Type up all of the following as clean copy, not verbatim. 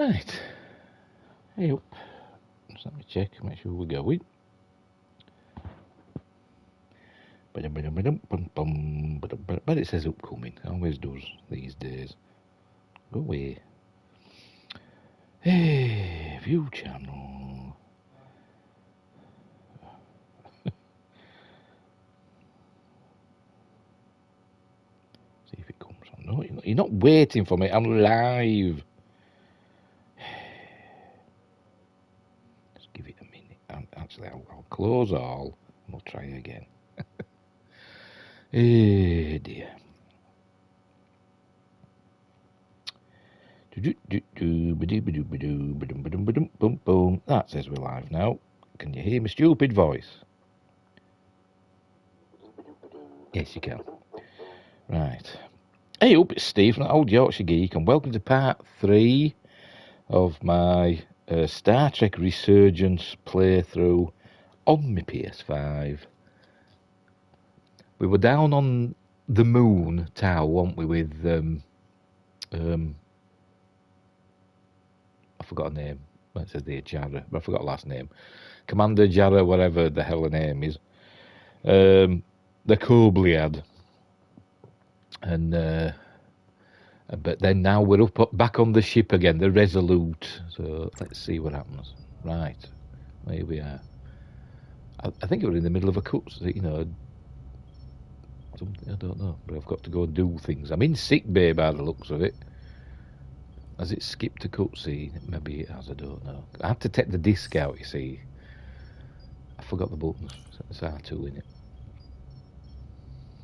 Right. Hey up. Just let me check, make sure we're going. But it says upcoming. Always does these days. Go away. Hey, view channel. See if it comes on. No, you're not waiting for me. I'm live. Just give it a minute. Actually, I'll close all and we'll try again. Eh, dear. That says we're live now. Can you hear my stupid voice? Yes, you can. Right. Hey up, it's Steve from Old Yorkshire Geek, and welcome to part 3 of my Star Trek Resurgence playthrough on my PS5. We were down on the moon tower, weren't we, with I forgot her name. It says there Jarrah, but I forgot her last name. Commander Jarrah, whatever the hell her name is. The Kobliad. And but then now we're back on the ship again, the Resolute. So let's see what happens. Right, here we are. I think we're in the middle of a cut, you know. Something, I don't know, but I've got to go and do things. I'm in sick bay by the looks of it. Has it skipped a cutscene? Maybe it has, I don't know. I had to take the disc out, you see. I forgot the buttons. It's R2 in it.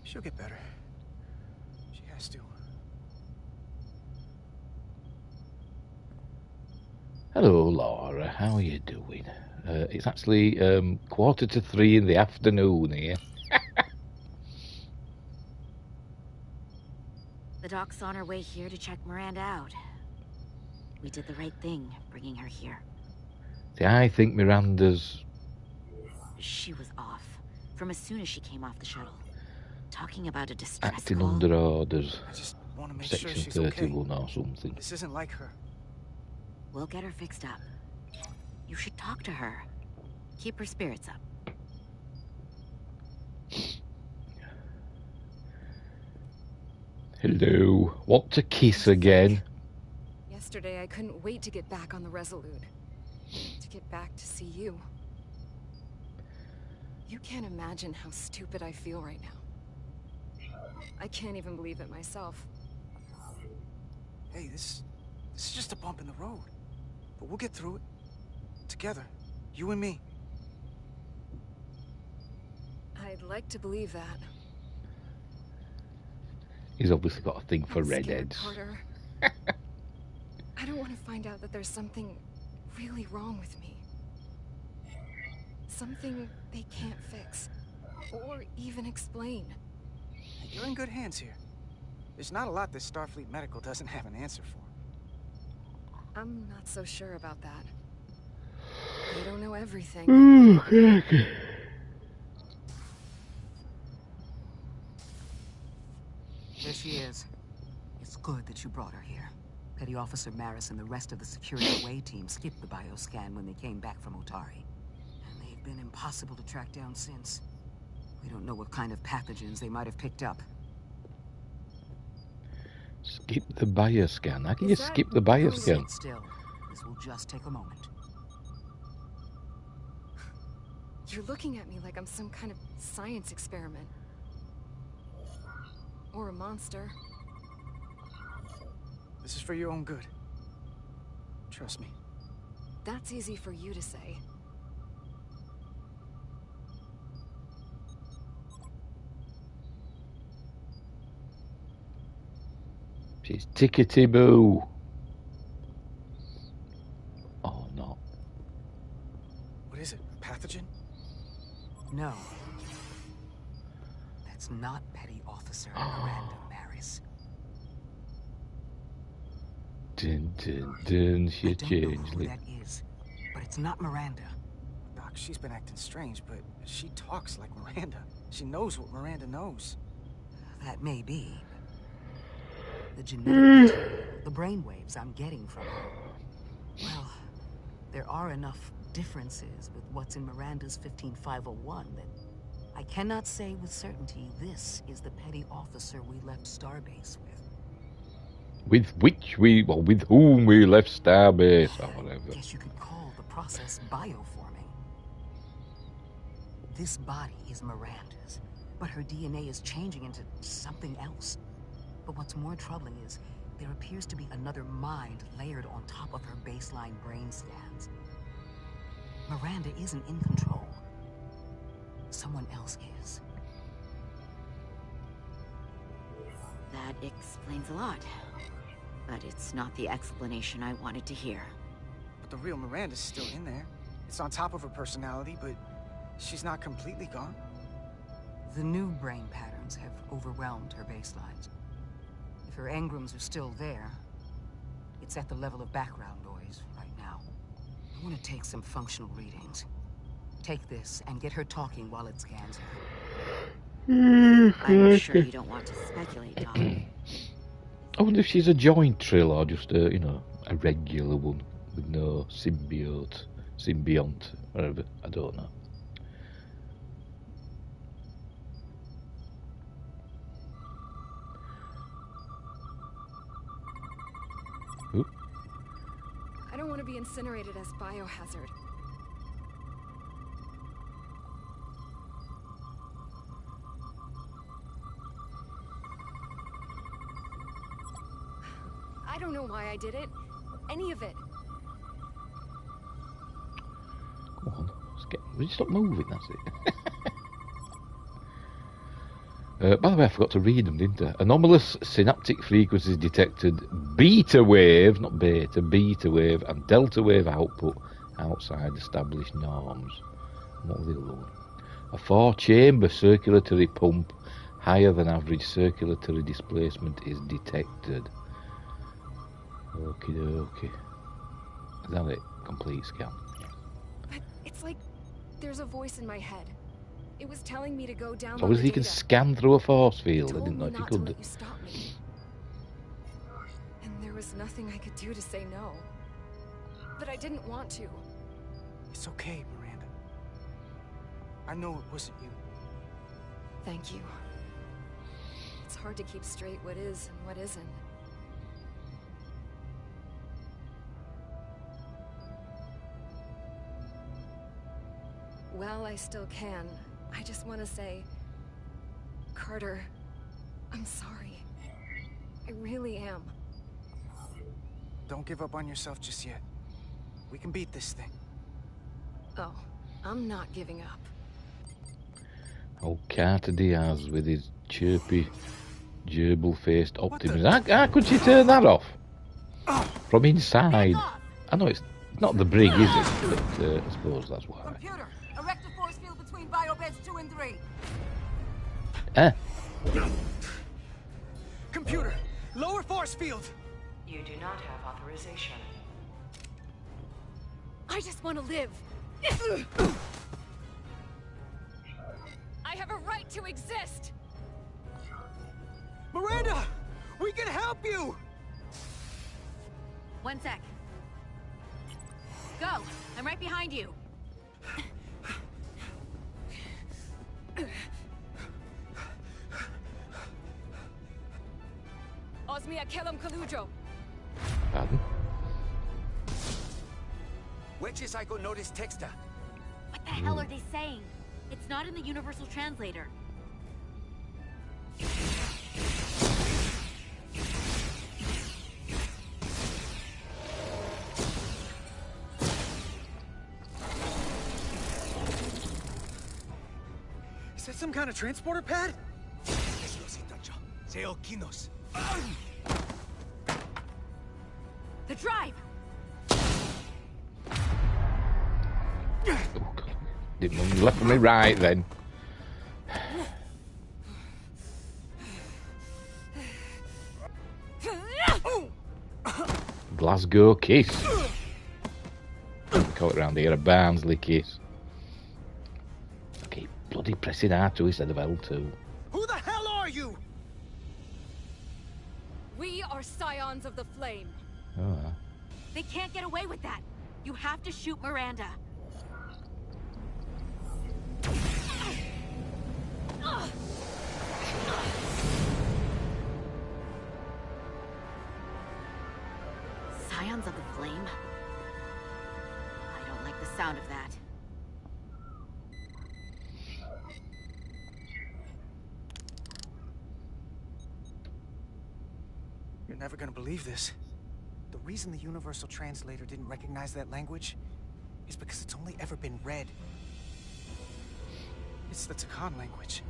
She'll get better. She has to. Hello, Laura. How are you doing? It's actually 2:45 in the afternoon here. The doc's on her way here to check Miranda out. We did the right thing, bringing her here. See, I think Miranda's... She was off, from as soon as she came off the shuttle. Talking about a distress acting call. under orders. I just want to make Section sure she's 31 okay. or something. This isn't like her. We'll get her fixed up. You should talk to her. Keep her spirits up. Hello. Want to kiss again? Yesterday, I couldn't wait to get back on the Resolute. To get back to see you. You can't imagine how stupid I feel right now. I can't even believe it myself. Hey, this is just a bump in the road. But we'll get through it. Together. You and me. I'd like to believe that. He's obviously got a thing for I'm scared, redheads. Carter. I don't want to find out that there's something really wrong with me. Something they can't fix. Or even explain. You're in good hands here. There's not a lot that Starfleet Medical doesn't have an answer for. I'm not so sure about that. They don't know everything. Okay. There she is. It's good that you brought her here. Petty Officer Maris and the rest of the security away team skipped the bioscan when they came back from Otari. And they've been impossible to track down since. We don't know what kind of pathogens they might have picked up. Skip the bioscan. How can you skip the bioscan? Sit still. This will just take a moment. You're looking at me like I'm some kind of science experiment. Or a monster. This is for your own good. Trust me. That's easy for you to say. She's tickety-boo. Oh, no. What is it? A pathogen? No. That's not Petty Officer Miranda Maris. Dun, dun, dun. She I don't know changed who it. that is, but it's not Miranda. Doc, she's been acting strange, but she talks like Miranda. She knows what Miranda knows. That may be. The genetic material, the brainwaves I'm getting from her. there are enough differences with what's in Miranda's 15501 that I cannot say with certainty this is the petty officer we left Starbase with. With whom we left Starbase, or whatever. I guess you could call the process bioforming. This body is Miranda's, but her DNA is changing into something else. But what's more troubling is there appears to be another mind layered on top of her baseline brain scans. Miranda isn't in control. Someone else is. That explains a lot. But it's not the explanation I wanted to hear. But the real Miranda's still in there. It's on top of her personality, but she's not completely gone. The new brain patterns have overwhelmed her baselines. If her engrams are still there, it's at the level of background noise right now. I want to take some functional readings. Take this and get her talking while it scans her. I'm sure you don't want to speculate, Doc. I wonder if she's a joint trill or just a, a regular one with no symbiont, whatever. I don't know. Oop. I don't want to be incinerated as biohazard. I don't know why I did it. Any of it. Come on, will you stop moving? That's it. By the way, I forgot to read them, didn't I? Anomalous synaptic frequencies detected. Beta wave, not beta, beta wave, and delta wave output outside established norms. What was the other one? A 4-chamber circulatory pump higher than average circulatory displacement is detected. Okie dokie. Is that it? Complete scan. But it's like there's a voice in my head. It was telling me to go down. So obviously you can scan through a force field. I didn't know if you could. Let you stop me. And there was nothing I could do to say no. But I didn't want to. It's okay, Miranda. I know it wasn't you. Thank you. It's hard to keep straight what is and what isn't. Well, I still can. I just want to say, Carter, I'm sorry. I really am. Don't give up on yourself just yet. We can beat this thing. Oh, I'm not giving up. Old Carter Diaz with his chirpy, gerbil-faced optimism. How could she turn that off? From inside. I know it's not the brig, is it? But I suppose that's why. Computer, erect a force field between biobeds 2 and 3. Computer, lower force field. You do not have authorization. I just want to live. I have a right to exist. Miranda, we can help you. 1 sec. Go. I'm right behind you. Osmia Kellam Kalujo. Pardon? Which I could notice texta. What the hell are they saying? It's not in the universal translator. Is that some kind of transporter pad? The drive! Oh, God. Didn't move left from me right then. Glasgow kiss. We call it around here a Barnsley kiss. Okay, bloody pressing R2 instead of L2. Who the hell are you? We are scions of the flame. Oh, They can't get away with that. You have to shoot Miranda. Scions of the Flame? I don't like the sound of that. You're never gonna believe this. The reason the Universal Translator didn't recognize that language is because it's only ever been read. It's the Takan language.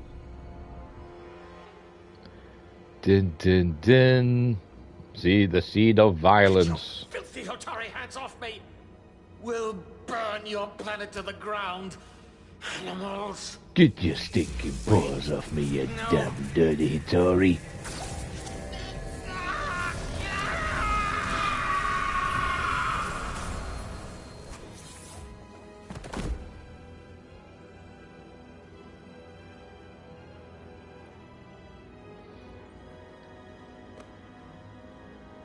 Dun dun dun. See the seed of violence. Get your filthy Hotari hands off me! We'll burn your planet to the ground. Animals. Get your stinking paws off me, you damn dirty Tory.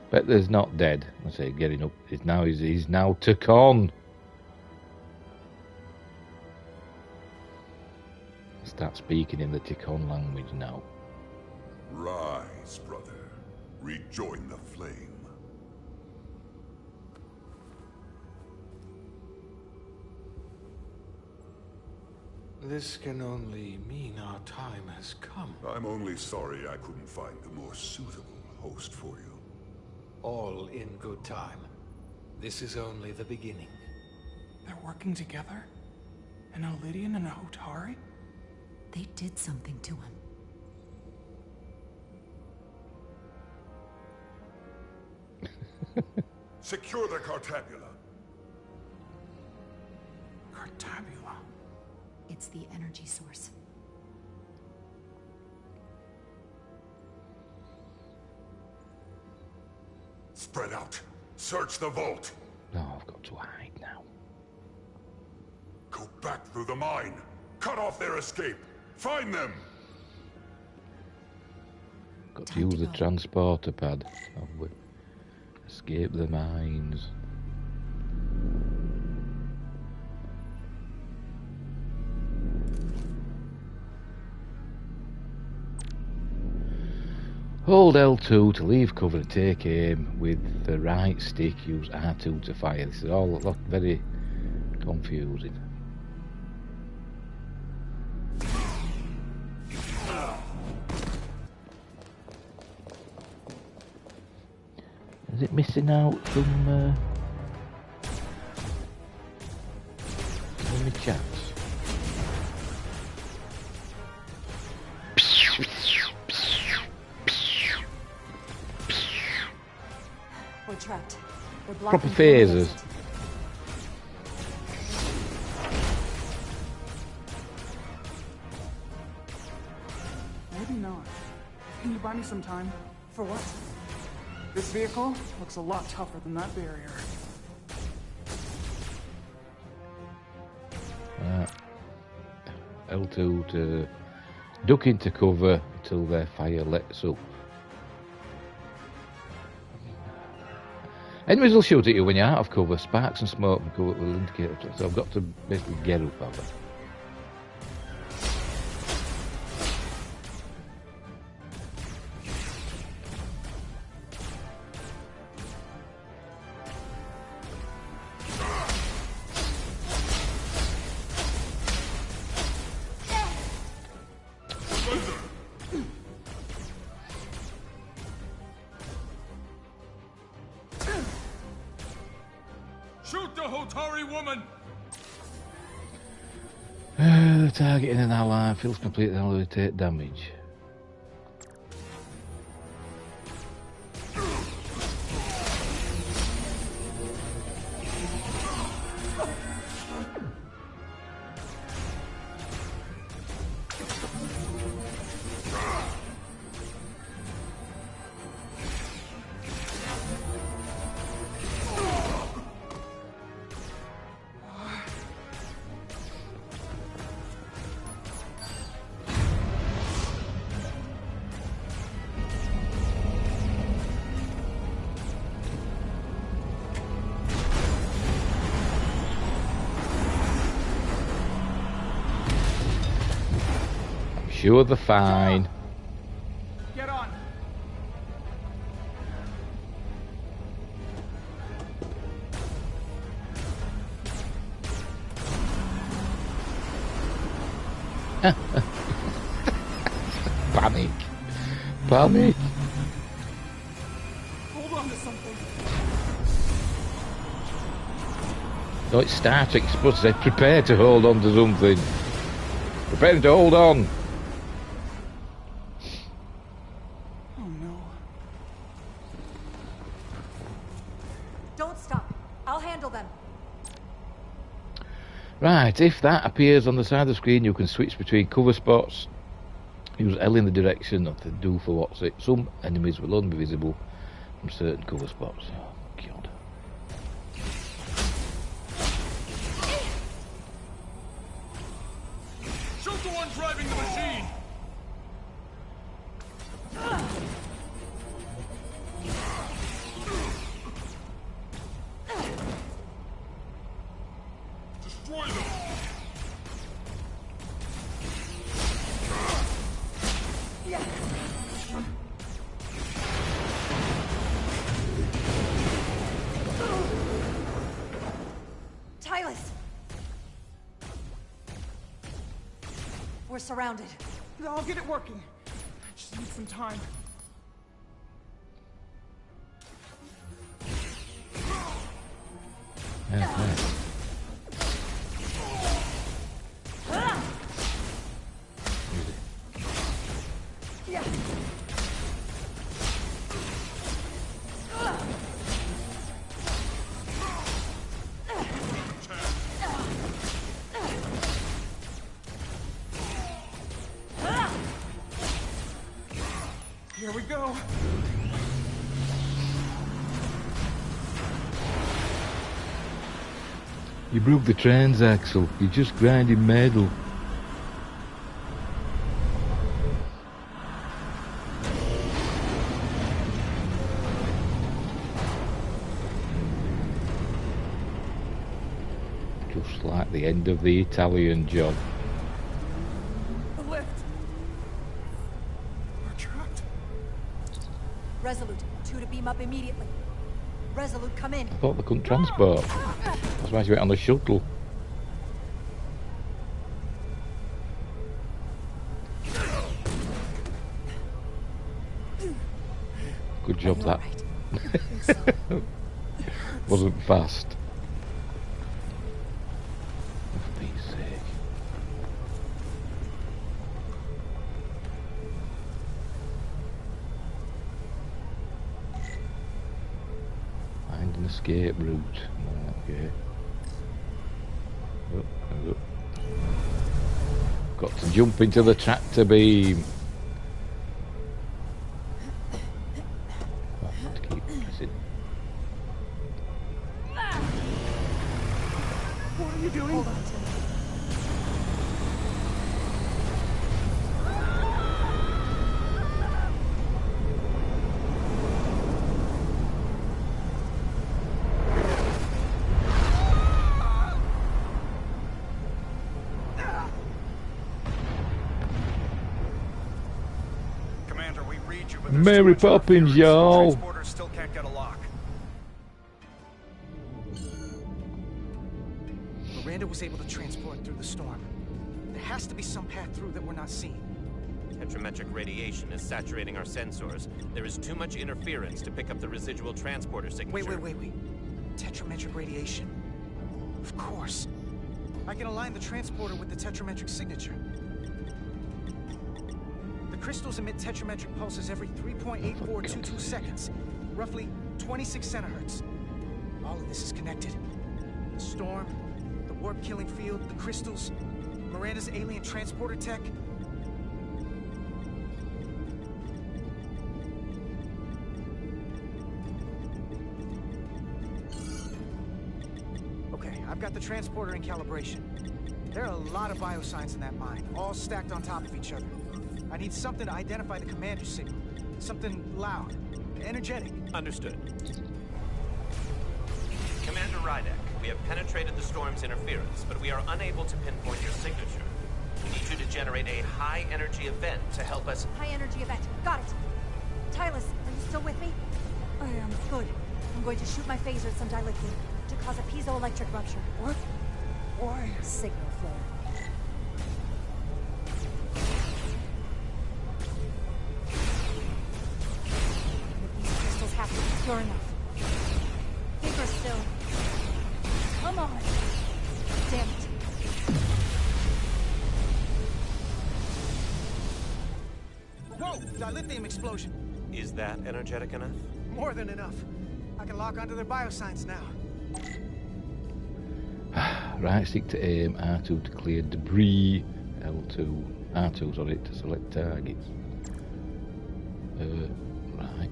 Bet there's not dead. I say getting up. He's now Takan. Start speaking in the Takan language now. Rise, brother. Rejoin the flame. This can only mean our time has come. I'm only sorry I couldn't find the more suitable host for you. All in good time. This is only the beginning. They're working together? An Elidian and a Hotari? They did something to him. Secure the Cartabula. Cartabula? It's the energy source. Spread out. Search the vault. No, I've got to hide now. Go back through the mine. Cut off their escape. Find them. Got to use the transporter pad. Oh, we escape the mines. Hold L2 to leave cover and take aim. With the right stick, use R2 to fire. This is all very confusing. Is it missing out from the chats? We're trapped. They're Proper blocking phasers. Maybe not. Can you buy me some time? For what? This vehicle looks a lot tougher than that barrier. L2 to duck into cover until their fire lets up. Enemies will shoot at you when you're out of cover. Sparks and smoke from cover will indicate. So I've got to basically get up of it. Shoot the Hotari woman! The target in an ally feels completely unable to take damage. sure they're fine. Get on. Panic. Panic. Hold on to something. No, it's Star Trek. It's supposed to say, prepare to hold on to something. Prepare to hold on. Oh no. Don't stop. I'll handle them. Right, if that appears on the side of the screen, you can switch between cover spots. Use L in the direction of the do for what's it. Some enemies will only be visible from certain cover spots. Oh, God. Shoot the one driving the machine! Destroy them! Tyler! We're surrounded. I'll get it working. I just need some time. Yeah. Here we go. You broke the transaxle. You're just grinding metal. Just like the end of the Italian job. The lift. We're trapped. Resolute, 2 to beam up immediately. Resolute, come in. I thought they couldn't transport. That's why she went on the shuttle. Good job that. Right. Wasn't fast. For Pete's sake. Find an escape route. Okay. Oh. Got to jump into the tractor beam. Oh, have to keep pressing. What are you doing? Hold on to me. Commander, we read you, but there's Mary too much Poppins, interference. y'all. The transporter still can't get a lock. Miranda was able to transport through the storm. There has to be some path through that we're not seeing. Tetrametric radiation is saturating our sensors. There is too much interference to pick up the residual transporter signature. Wait. Tetrametric radiation. Of course. I can align the transporter with the tetrametric signature. The crystals emit tetrametric pulses every 3.8422 seconds, roughly 26 centihertz. All of this is connected. The storm, the warp-killing field, the crystals, Miranda's alien transporter tech. Okay, I've got the transporter in calibration. There are a lot of biosigns in that mine, all stacked on top of each other. I need something to identify the commander's signal. Something loud, energetic. Understood. Commander Rydek, we have penetrated the storm's interference, but we are unable to pinpoint your signature. We need you to generate a high-energy event to help us... High energy event. Got it. Tylus, are you still with me? I am. Good. I'm going to shoot my phaser at some dilithium to cause a piezoelectric rupture. What? Why? Signal flare. If these crystals have to be pure enough. Bigger still. Come on. Damn it. Whoa! Dilithium explosion. Is that energetic enough? More than enough. I can lock onto their biosigns now. Right stick to aim, R2 to clear debris, L2, R2's on it to select targets. Right.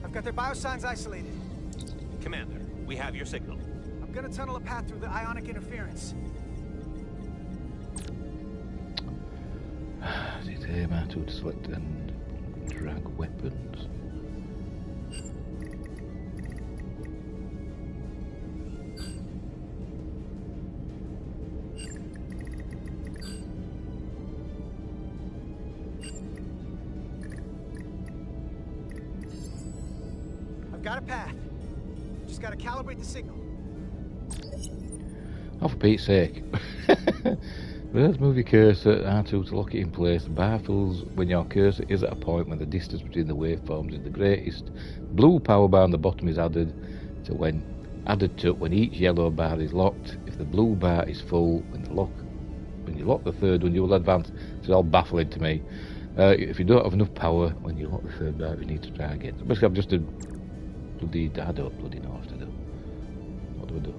I've got their biosigns isolated. Commander, we have your signal. I'm gonna tunnel a path through the ionic interference. Stick to aim, R2 to select and drag weapons. I've got a path. Just gotta calibrate the signal. Oh, for Pete's sake. Let's move your cursor R2 to lock it in place. The bar fills when your cursor is at a point when the distance between the waveforms is the greatest. Blue power bar on the bottom is added to when each yellow bar is locked. If the blue bar is full when you lock the third one, you will advance. It's all baffling to me. If you don't have enough power when you lock the third bar, you need to try again. So basically, I've just done bloody. I don't bloody know what to do. What do I do?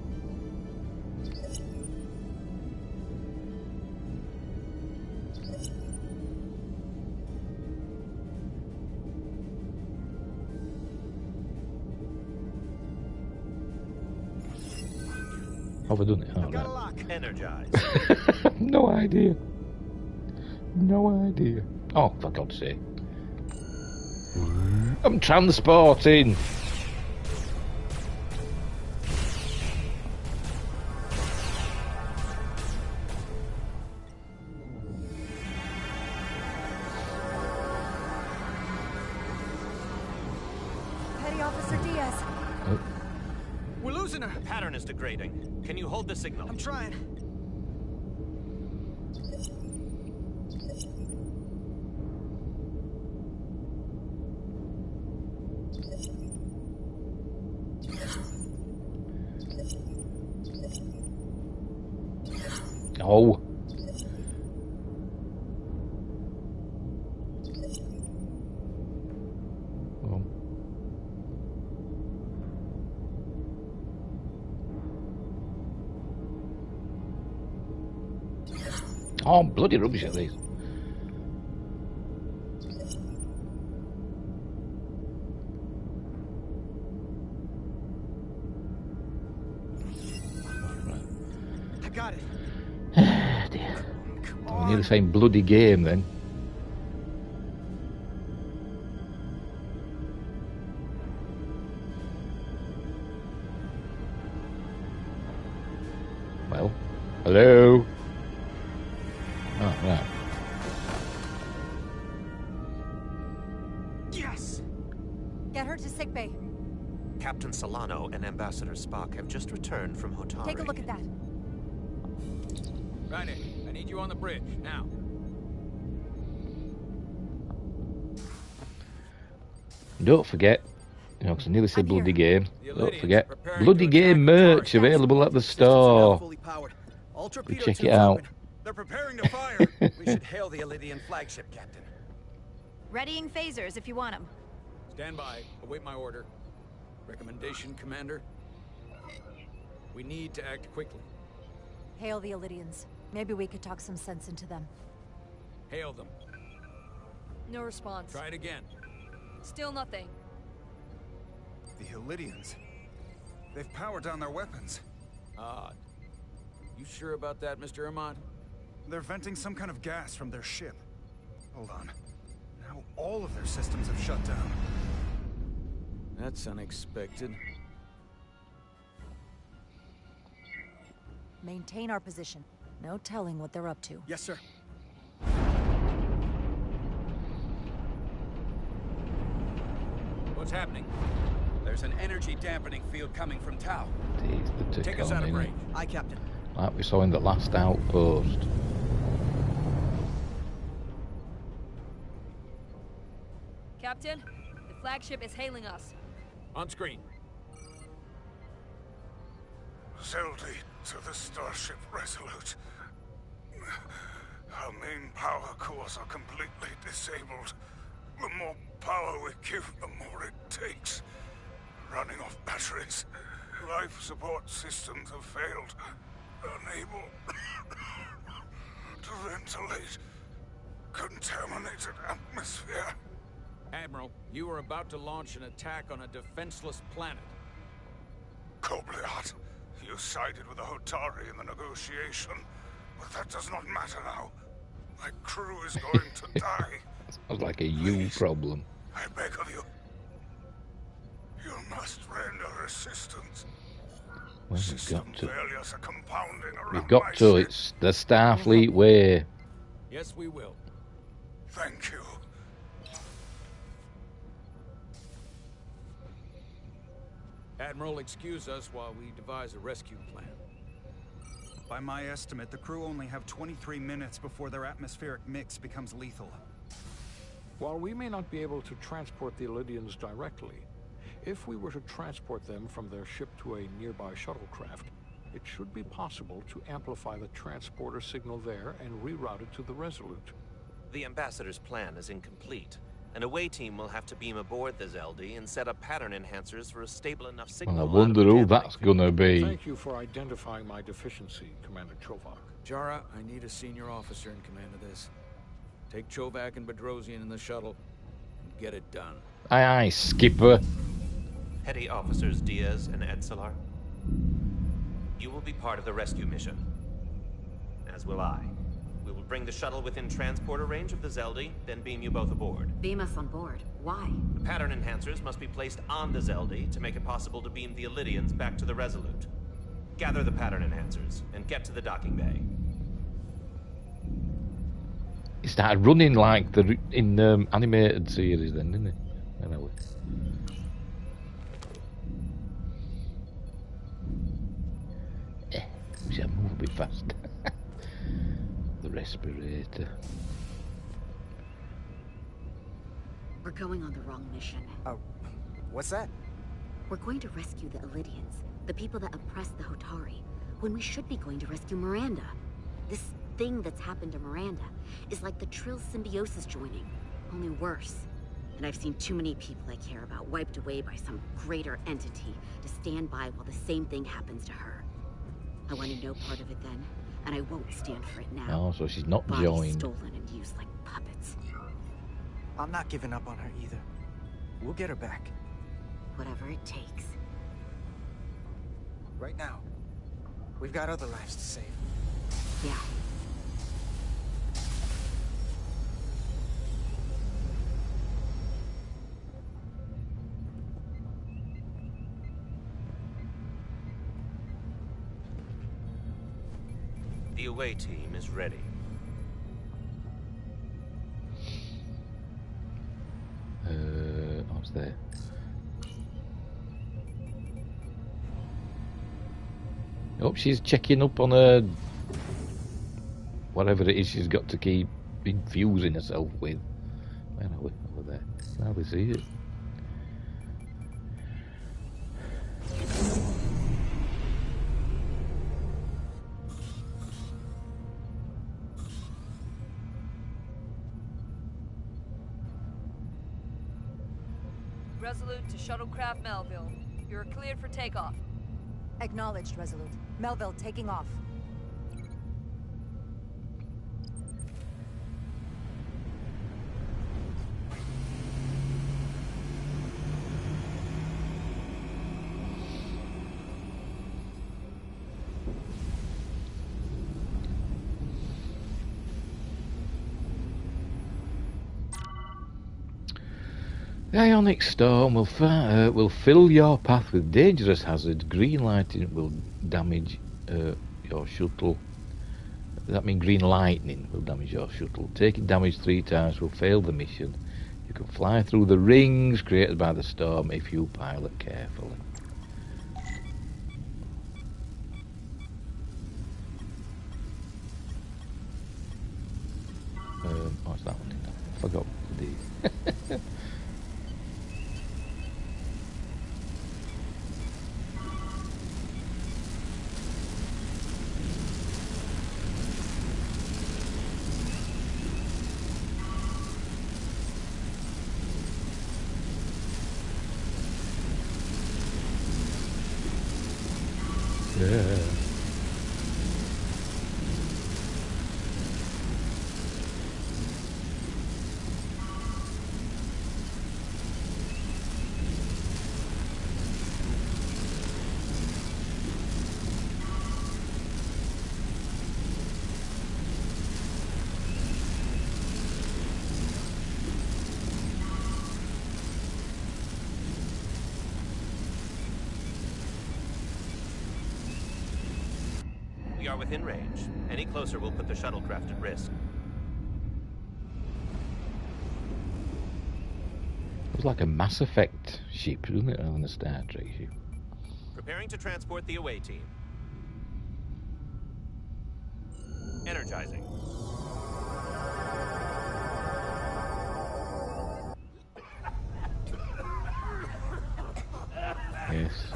Have I done it? Oh, Got a right. lock. Energized. No idea. No idea. Oh, for God's sake. I'm transporting. Petty Officer Diaz. We're losing her. The pattern is degrading. Can you hold the signal? I'm trying. Oh. Oh, bloody rubbish at these. I got it. Dear. We're near the same bloody game then. Well, hello. Oh, right. Yes. Get her to sickbay. Captain Solano and Ambassador Spock have just returned from Hotari. Take a look at that. Ryder, I need you on the bridge, now. Don't forget, you know, because I nearly said bloody game. The Don't Elydians forget, preparing bloody to game attack merch Hotari. available at the store. Fully powered. All You torpedo check it tubes out. open. They're preparing to fire. We should hail the Elydian flagship, Captain. Readying phasers if you want them. Stand by, await my order. Recommendation, Commander? We need to act quickly. Hail the Elydians. Maybe we could talk some sense into them. Hail them. No response. Try it again. Still nothing. The Elydians. They've powered down their weapons. Odd. You sure about that, Mr. Ahmad? They're venting some kind of gas from their ship. Hold on. Now all of their systems have shut down. That's unexpected. Maintain our position. No telling what they're up to. Yes, sir. What's happening? There's an energy dampening field coming from Tau. Jeez, the Take us out of range. Aye, Captain. Like we saw in the last outpost. Captain, the flagship is hailing us. On screen. Zeldy to the Starship Resolute. Our main power cores are completely disabled. The more power we give, the more it takes. Running off batteries. Life support systems have failed. Unable to ventilate. Contaminated atmosphere. Admiral, you are about to launch an attack on a defenseless planet. Kobliat, you sided with the Hotari in the negotiation, but that does not matter now. My crew is going to die. Sounds like a you problem. I beg of you. You must render assistance. Well, System failures are compounding around we've got my to. ship. It's the Starfleet way. Yes, we will. Thank you. Admiral, excuse us while we devise a rescue plan. By my estimate, the crew only have 23 minutes before their atmospheric mix becomes lethal. While we may not be able to transport the Illidians directly, if we were to transport them from their ship to a nearby shuttlecraft, it should be possible to amplify the transporter signal there and reroute it to the Resolute. The Ambassador's plan is incomplete. An away team will have to beam aboard the Zeldy and set up pattern enhancers for a stable enough signal. Well, I wonder who that's gonna be. Thank you for identifying my deficiency, Commander Chovak. Jara, I need a senior officer in command of this. Take Chovak and Bedrosian in the shuttle and get it done. Aye, aye, Skipper. Petty Officers Diaz and Edselar, you will be part of the rescue mission. As will I. We will bring the shuttle within transporter range of the Zeldy, then beam you both aboard. Beam us on board. Why? The pattern enhancers must be placed on the Zeldy to make it possible to beam the Illidians back to the Resolute. Gather the pattern enhancers and get to the docking bay. He started running like the in the animated series then, didn't he? Anyway. We should move a bit faster. The respirator. We're going on the wrong mission. Oh, what's that? We're going to rescue the Illidians, the people that oppressed the Hotari, when we should be going to rescue Miranda. This thing that's happened to Miranda is like the Trill symbiosis joining, only worse. And I've seen too many people I care about wiped away by some greater entity to stand by while the same thing happens to her. I wanted no part of it then, and I won't stand for it now. Oh, so she's not Bodies joined. stolen and used like puppets. I'm not giving up on her either. We'll get her back. Whatever it takes. Right now, we've got other lives to save. Yeah. The away team is ready. What's there? Oh, she's checking up on her whatever it is she's got to keep infusing herself with. Where are we? Over there. Now we see it. Resolute to Shuttlecraft Melville. You're cleared for takeoff. Acknowledged, Resolute. Melville taking off. The ionic storm will fill your path with dangerous hazards. Green lighting will damage your shuttle. Does that mean green lightning will damage your shuttle? Taking damage 3 times will fail the mission. You can fly through the rings created by the storm if you pilot carefully. What's that one? I forgot what to do. Yeah. We are within range. Any closer will put the shuttlecraft at risk. It was like a Mass Effect ship, wasn't it, rather than a Star Trek ship? Preparing to transport the away team. Energizing. Yes.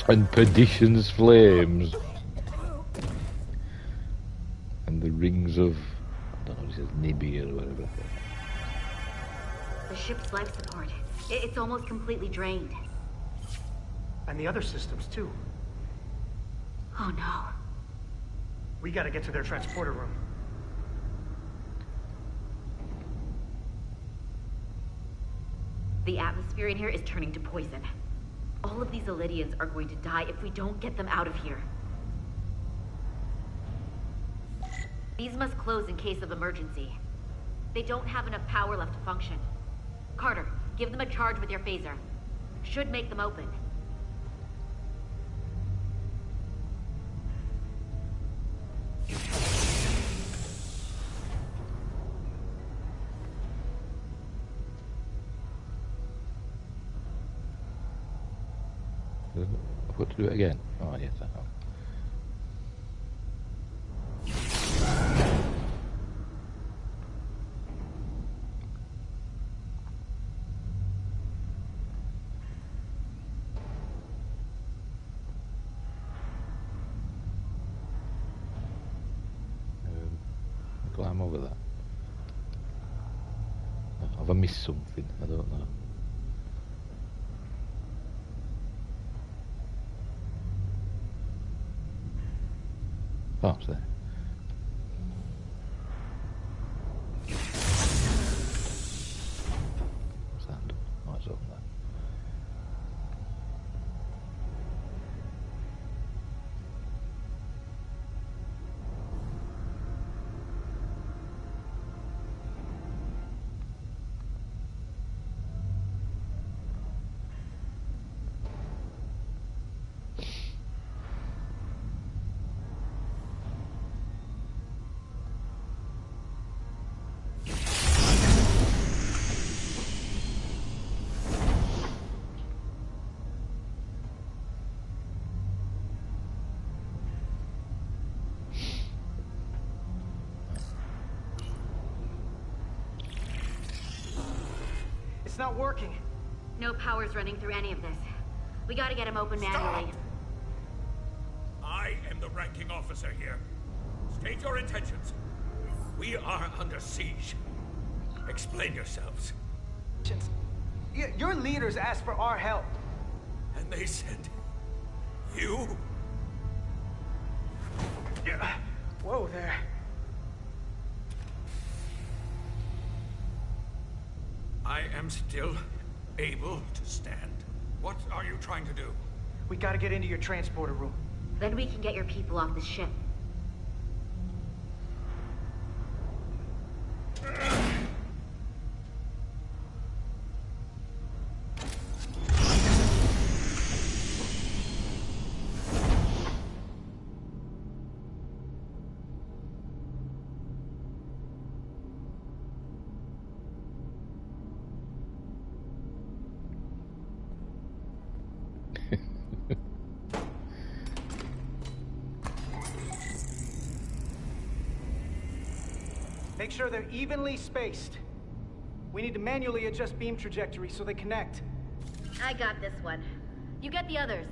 And perdition's flames. And the rings of, I don't know, it says Nibia or whatever. The ship's life support. It's almost completely drained. And the other systems, too. Oh no. We gotta get to their transporter room. The atmosphere in here is turning to poison. All of these Elydians are going to die if we don't get them out of here. These must close in case of emergency. They don't have enough power left to function. Carter, give them a charge with your phaser. Should make them open. I've got to do it again. Oh, yes, I have. Climb over that. Have I missed something? I don't know. Perhaps there. What's that? Oh, it's over there. It's not working. No power's running through any of this. We gotta get him open manually. I am the ranking officer here. State your intentions. We are under siege. Explain yourselves. Your leaders asked for our help. And they sent you? Yeah. Whoa there. I am still able to stand. What are you trying to do? We gotta get into your transporter room. Then we can get your people off the ship. Make sure they're evenly spaced. We need to manually adjust beam trajectory so they connect. I got this one. You get the others.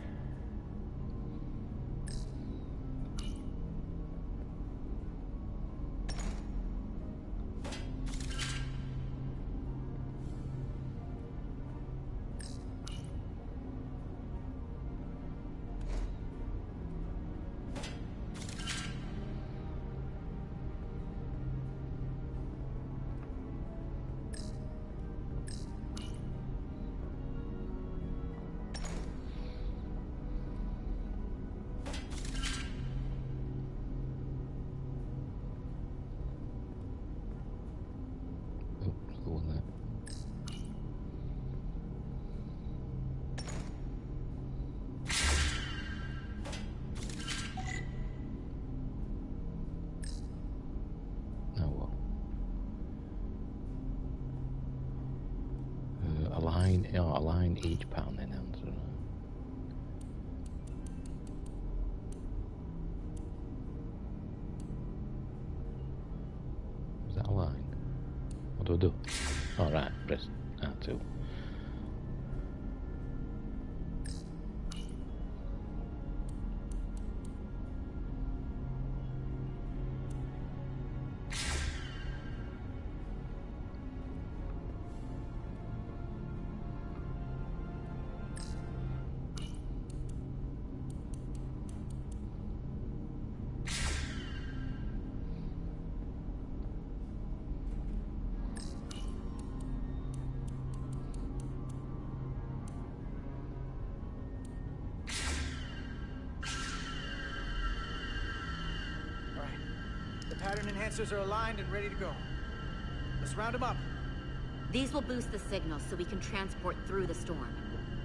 Align each pattern enhancer. Is that a line? What do I do? Alright, press R2. Pattern enhancers are aligned and ready to go. Let's round them up. These will boost the signal so we can transport through the storm.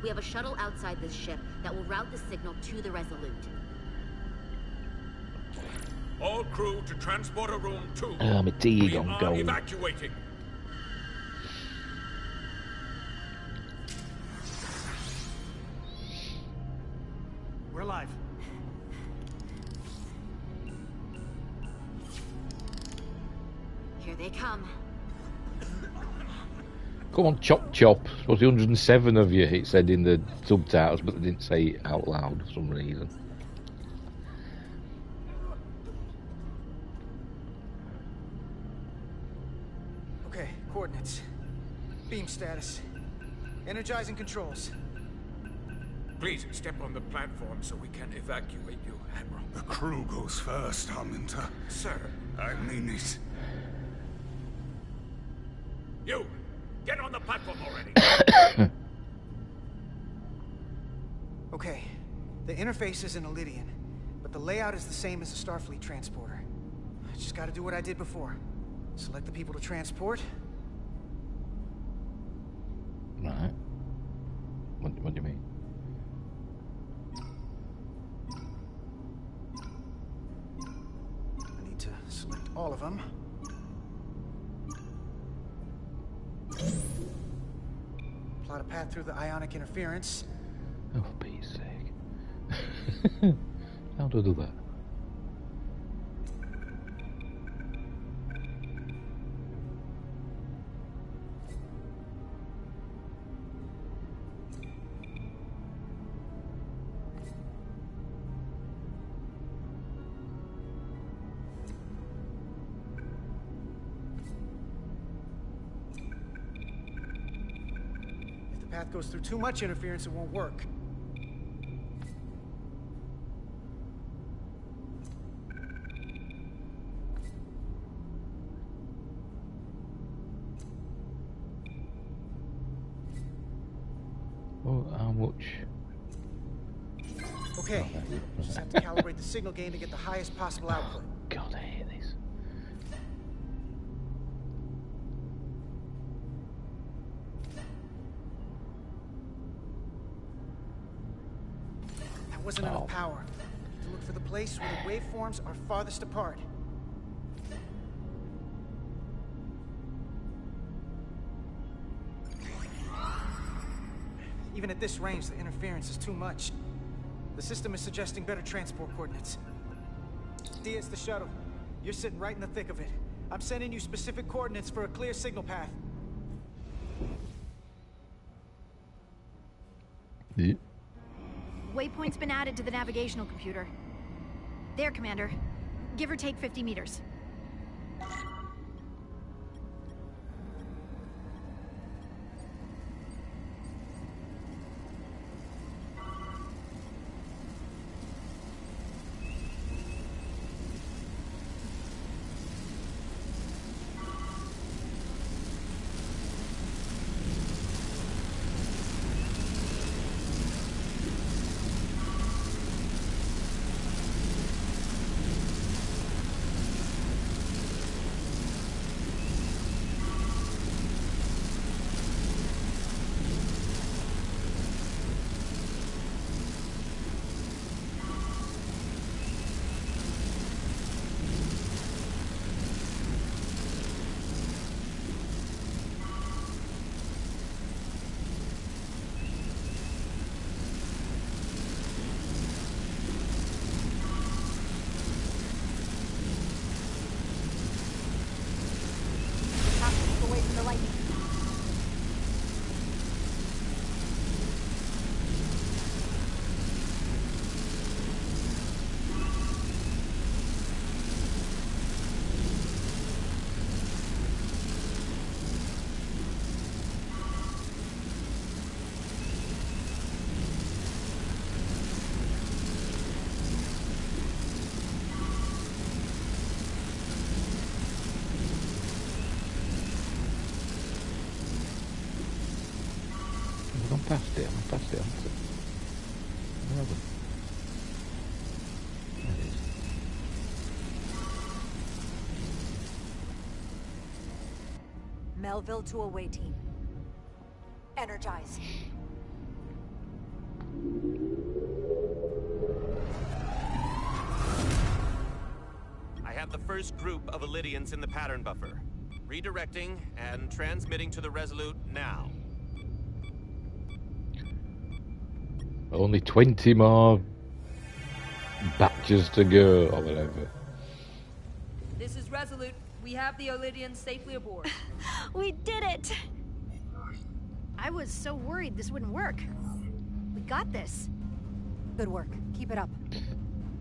We have a shuttle outside this ship that will route the signal to the Resolute. All crew to transporter room 2. My tea We gone are gold. evacuating. We're live. Here they come. Come on, chop chop. Supposed to be 107 of you, it said in the subtitles, but they didn't say it out loud for some reason. Okay, coordinates. Beam status. Energizing controls. Please step on the platform so we can evacuate you, Admiral. The crew goes first, Arminta. Sir. I mean it. You! Get on the platform already! Okay, the interface is in Elydian, but the layout is the same as a Starfleet transporter. I just gotta do what I did before. Select the people to transport. Right. What do you mean? I need to select all of them. Plot a path through the ionic interference. Oh, for Pete's sake. How do I do that? If the path goes through too much interference, it won't work. Oh, how much? Okay, just have to calibrate the signal gain to get the highest possible output. God, I hate this. That wasn't enough power. Need to look for the place where the waveforms are farthest apart. Even at this range, the interference is too much. The system is suggesting better transport coordinates. D, it's the shuttle. You're sitting right in the thick of it. I'm sending you specific coordinates for a clear signal path. Yeah. Waypoint's been added to the navigational computer. There, Commander. Give or take 50 meters. Away from the lightning. I'm past it. There it is. Melville to away team. Energize. I have the first group of Illidians in the pattern buffer. Redirecting and transmitting to the Resolute now. Only 20 more batches to go, or whatever. This is Resolute. We have the Illidians safely aboard. We did it! I was so worried this wouldn't work. We got this. Good work. Keep it up.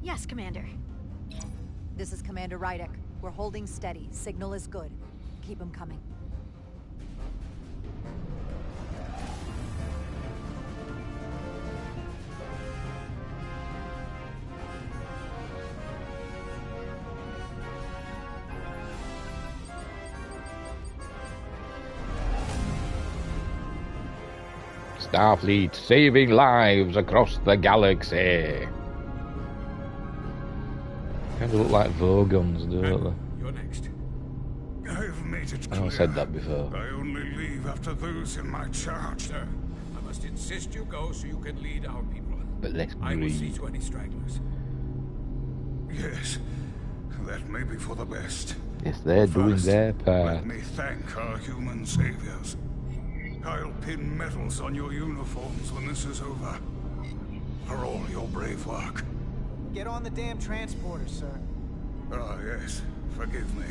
Yes, Commander. This is Commander Rydick. We're holding steady. Signal is good. Keep them coming. Starfleet saving lives across the galaxy. Kind of look like Vogons, don't they? You're next. I've made it I clear. know I said that before. I only leave after those in my charge. Sir, I must insist you go so you can lead our people. But let's I will see breathe. to any stragglers. Yes, that may be for the best. Yes, they're doing First, their part. let me thank our human saviors. I'll pin medals on your uniforms when this is over. For all your brave work. Get on the damn transporter, sir. Ah, yes. Forgive me.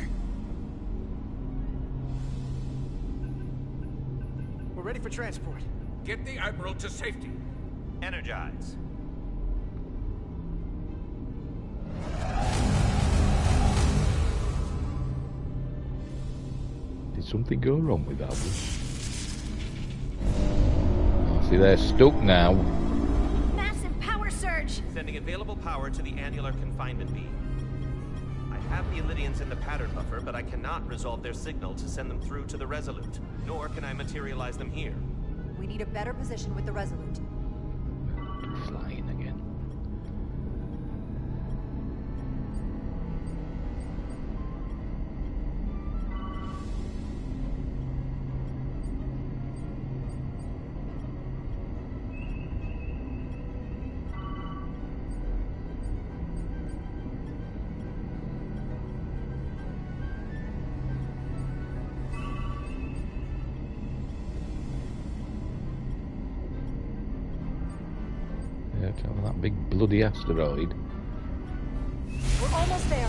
We're ready for transport. Get the Admiral to safety. Energize. Did something go wrong with that one? Oh, see, they're stuck now. Massive power surge! Sending available power to the annular confinement beam. I have the Illidians in the pattern buffer, but I cannot resolve their signal to send them through to the Resolute. Nor can I materialize them here. We need a better position with the Resolute. Flying again. Yeah, tell me that big bloody asteroid. We're almost there.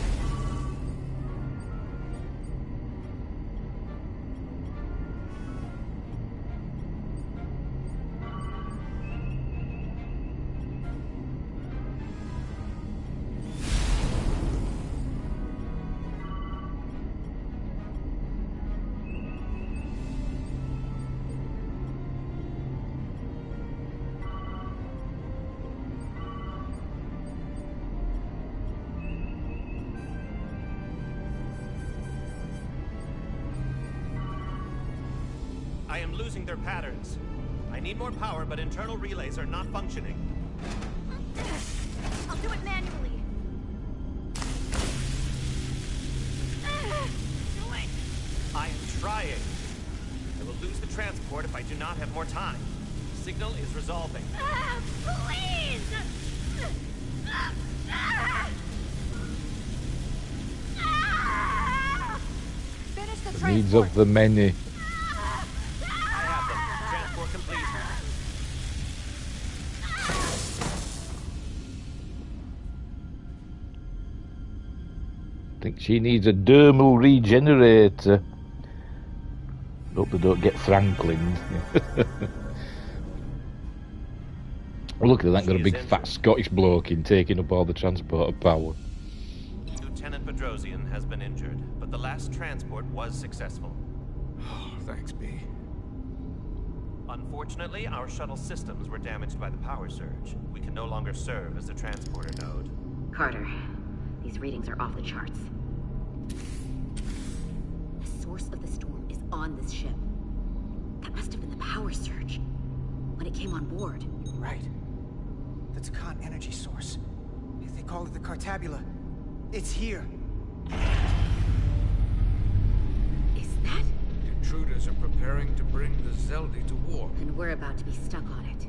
I am losing their patterns. I need more power, but internal relays are not functioning. I'll do it manually. Do it! I am trying. I will lose the transport if I do not have more time. The signal is resolving. Please! Finish the The needs transport. of the many. I have them. Transport complete. I think she needs a dermal regenerator. Hope they don't get Franklin. Look at that, got a big fat Scottish bloke in taking up all the transporter power. Lieutenant Bedrosian has been injured, but the last transport was successful. Oh, thanks, B. Unfortunately, our shuttle systems were damaged by the power surge. We can no longer serve as a transporter node. Carter, these readings are off the charts. The source of the storm is on this ship. That must have been the power surge when it came on board. Right. The Takan energy source. If they call it the Cartabula, it's here. Is that? The intruders are preparing to bring the Zeldi to war. And we're about to be stuck on it.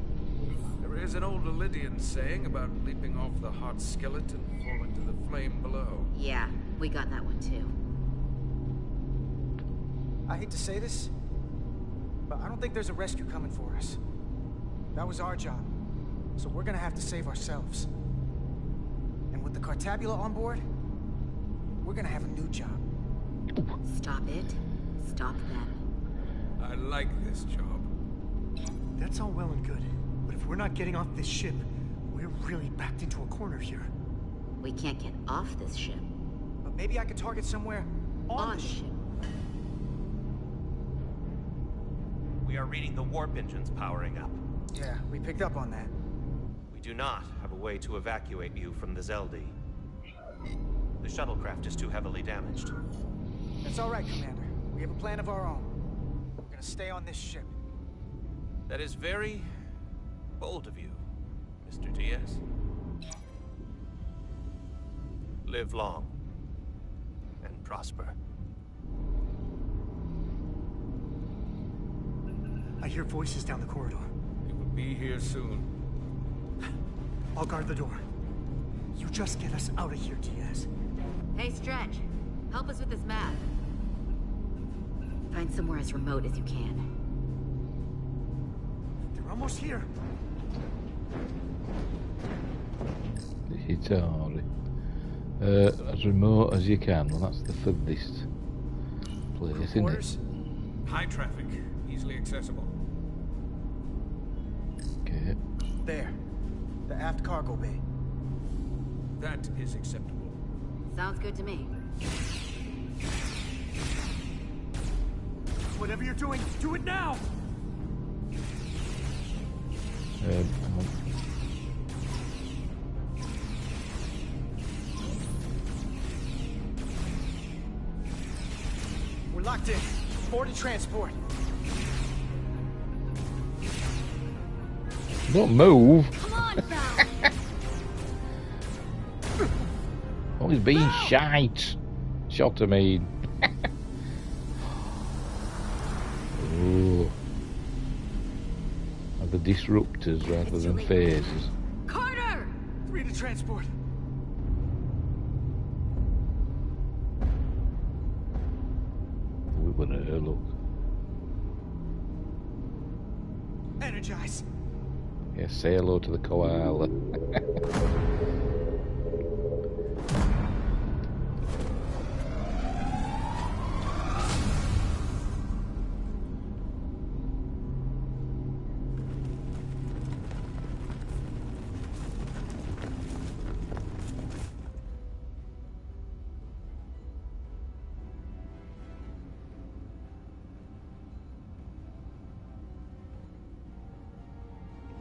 There is an old Lydian saying about leaping off the hot skillet and falling to the flame below. Yeah, we got that one too. I hate to say this, but I don't think there's a rescue coming for us. That was our job, so we're gonna have to save ourselves. And with the Cartabula on board, we're gonna have a new job. Stop it. Stop them. I like this job. That's all well and good, but if we're not getting off this ship, we're really backed into a corner here. We can't get off this ship. But maybe I could target somewhere on the ship. We are reading the warp engines powering up. Yeah, we picked up on that. We do not have a way to evacuate you from the Zeldi. The shuttlecraft is too heavily damaged. That's all right, Commander. We have a plan of our own. We're gonna stay on this ship. That is very bold of you, Mr. Diaz. Live long and prosper. I hear voices down the corridor. It will be here soon. I'll guard the door. You just get us out of here, Diaz. Hey, Stretch. Help us with this map. Find somewhere as remote as you can. They're almost here. Hitari. As remote as you can. Well, that's the furthest place, isn't it? High traffic, easily accessible. Okay. There. The aft cargo bay. That is acceptable. Sounds good to me. Whatever you're doing, do it now! Hang on. We're locked in. Board and transport. Don't move. Come on, Val! Oh, he's being shite. Shot, I mean. Oh. Are the disruptors rather than phases. Carter! 3 to transport. We went at her, look. Energize. Yeah, say hello to the koala.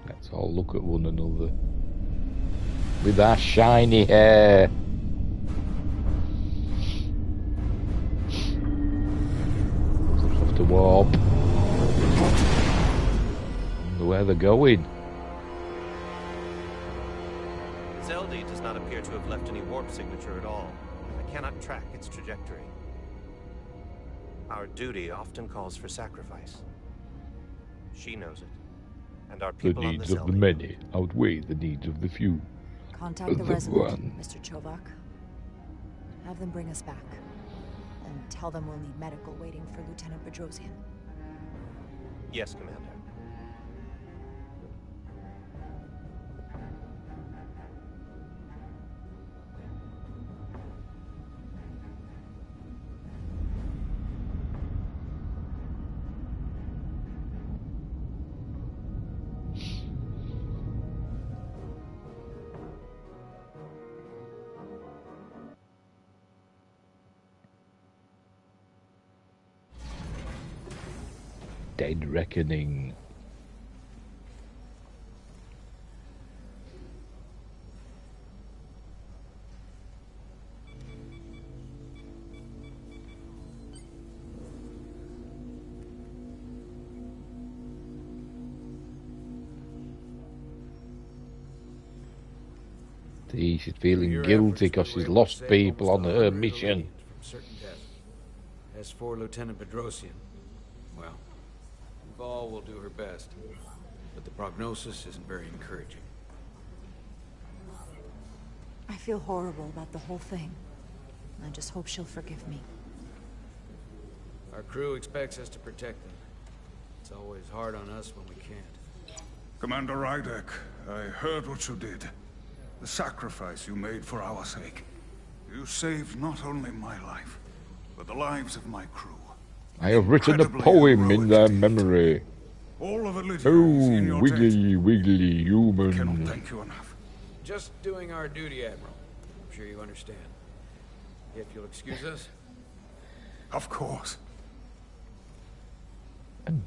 Let's all look at one another. With our shiny hair. We'll have to warp. Wonder where they're going. Zeldi does not appear to have left any warp signature at all. I cannot track its trajectory. Our duty often calls for sacrifice. She knows it. And our The people on the needs of the Zeldi. many outweigh the needs of the few. Contact the Resurgence, Mr. Chovak. Have them bring us back. And tell them we'll need medical waiting for Lieutenant Bedrosian. Yes, Commander. Dead Reckoning. See, she's feeling guilty because she's lost people on her mission. From certain death. As for Lieutenant Bedrosian, well, Val will do her best, but the prognosis isn't very encouraging. I feel horrible about the whole thing. I just hope she'll forgive me. Our crew expects us to protect them. It's always hard on us when we can't. Commander Rydek, I heard what you did. The sacrifice you made for our sake. You saved not only my life, but the lives of my crew. I have written a poem in their memory. All of Lydia is Oh, in your wiggly, wiggly human. Cannot thank you enough. Just doing our duty, Admiral. I'm sure you understand. If you'll excuse us. Of course. And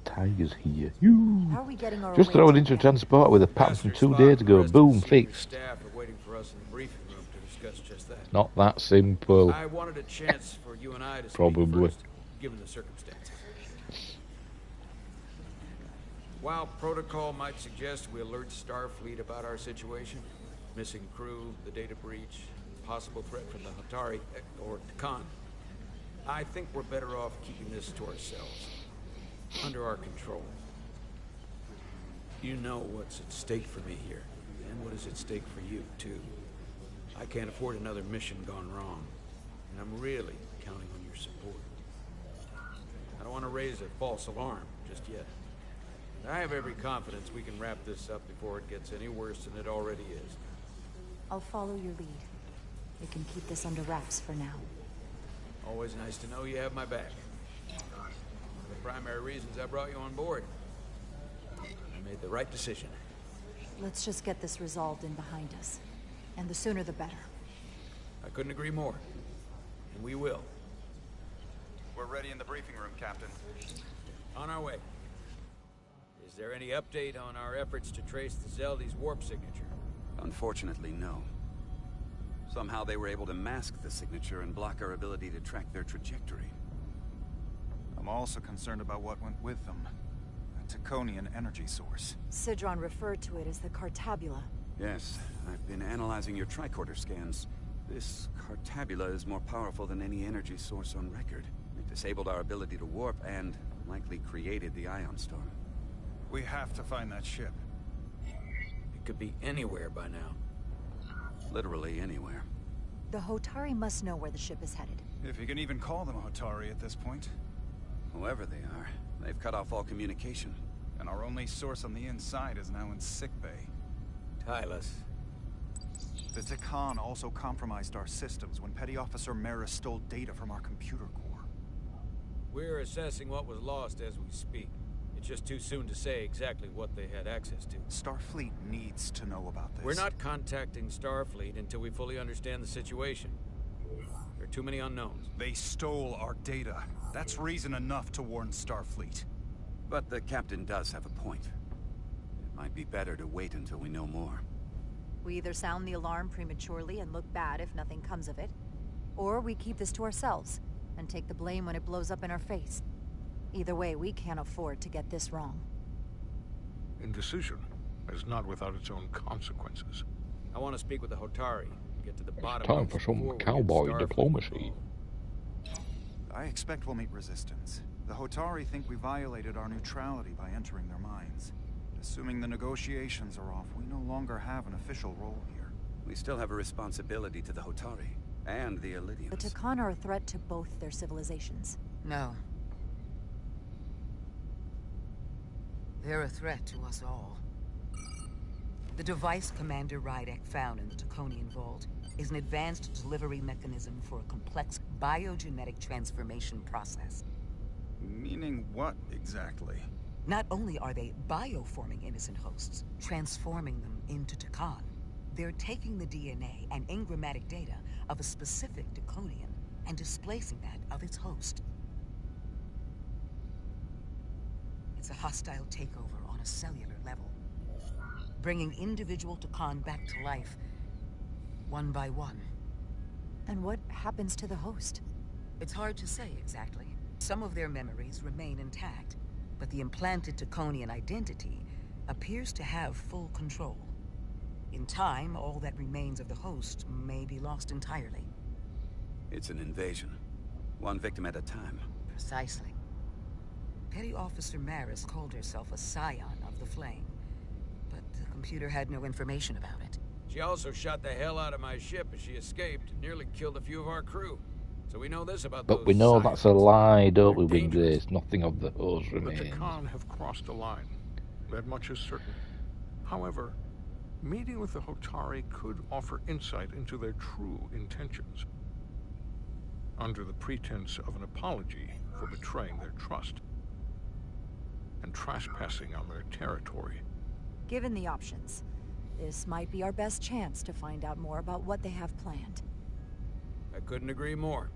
Tiger's here. You. How are we getting our Just throw it into a transport with a pattern from 2 days ago. Boom, fixed. Staff are waiting for us in the briefing room to discuss just that. Not that simple. I wanted a chance for you and I to speak Probably. first, given the circumstances. While protocol might suggest we alert Starfleet about our situation, missing crew, the data breach, possible threat from the Hatari, or Khan, I think we're better off keeping this to ourselves, under our control. You know what's at stake for me here, and what is at stake for you, too. I can't afford another mission gone wrong, and I'm really counting on your support. I don't want to raise a false alarm just yet. I have every confidence we can wrap this up before it gets any worse than it already is. I'll follow your lead. We can keep this under wraps for now. Always nice to know you have my back. One of the primary reasons I brought you on board. I made the right decision. Let's just get this resolved and behind us. And the sooner the better. I couldn't agree more. And we will. We're ready in the briefing room, Captain. On our way. Is there any update on our efforts to trace the Zeldi's warp signature? Unfortunately, no. Somehow they were able to mask the signature and block our ability to track their trajectory. I'm also concerned about what went with them. A Taconian energy source. Sidron referred to it as the Cartabula. Yes, I've been analyzing your tricorder scans. This Cartabula is more powerful than any energy source on record. It disabled our ability to warp and likely created the ion storm. We have to find that ship. It could be anywhere by now. Literally anywhere. The Hotari must know where the ship is headed. If you can even call them Hotari at this point. Whoever they are, they've cut off all communication. And our only source on the inside is now in sickbay. Tylus. The Takan also compromised our systems when Petty Officer Maris stole data from our computer core. We're assessing what was lost as we speak. It's just too soon to say exactly what they had access to. Starfleet needs to know about this. We're not contacting Starfleet until we fully understand the situation. There are too many unknowns. They stole our data. That's reason enough to warn Starfleet. But the captain does have a point. It might be better to wait until we know more. We either sound the alarm prematurely and look bad if nothing comes of it, or we keep this to ourselves and take the blame when it blows up in our face. Either way, we can't afford to get this wrong. Indecision is not without its own consequences. I want to speak with the Hotari. Get to the bottom Time of for this some before we get cowboy Starfleet diplomacy. I expect we'll meet resistance. The Hotari think we violated our neutrality by entering their minds. Assuming the negotiations are off, we no longer have an official role here. We still have a responsibility to the Hotari and the Elydians. The Takan are a threat to both their civilizations. No. They're a threat to us all. The device Commander Rydek found in the Taconian Vault is an advanced delivery mechanism for a complex biogenetic transformation process. Meaning what, exactly? Not only are they bioforming innocent hosts, transforming them into Takan, they're taking the DNA and engrammatic data of a specific Taconian and displacing that of its host. It's a hostile takeover on a cellular level, bringing individual Takan back to life, one by one. And what happens to the host? It's hard to say exactly. Some of their memories remain intact, but the implanted Taconian identity appears to have full control. In time, all that remains of the host may be lost entirely. It's an invasion. One victim at a time. Precisely. Petty Officer Maris called herself a scion of the Flame, but the computer had no information about it. She also shot the hell out of my ship as she escaped and nearly killed a few of our crew. So we know this about But those we know scions. that's a lie, don't we, Big Grace? Nothing of the host The remains. Takan have crossed a line. That much is certain. However, meeting with the Hotari could offer insight into their true intentions. Under the pretense of an apology for betraying their trust and trespassing on their territory. Given the options, this might be our best chance to find out more about what they have planned. I couldn't agree more.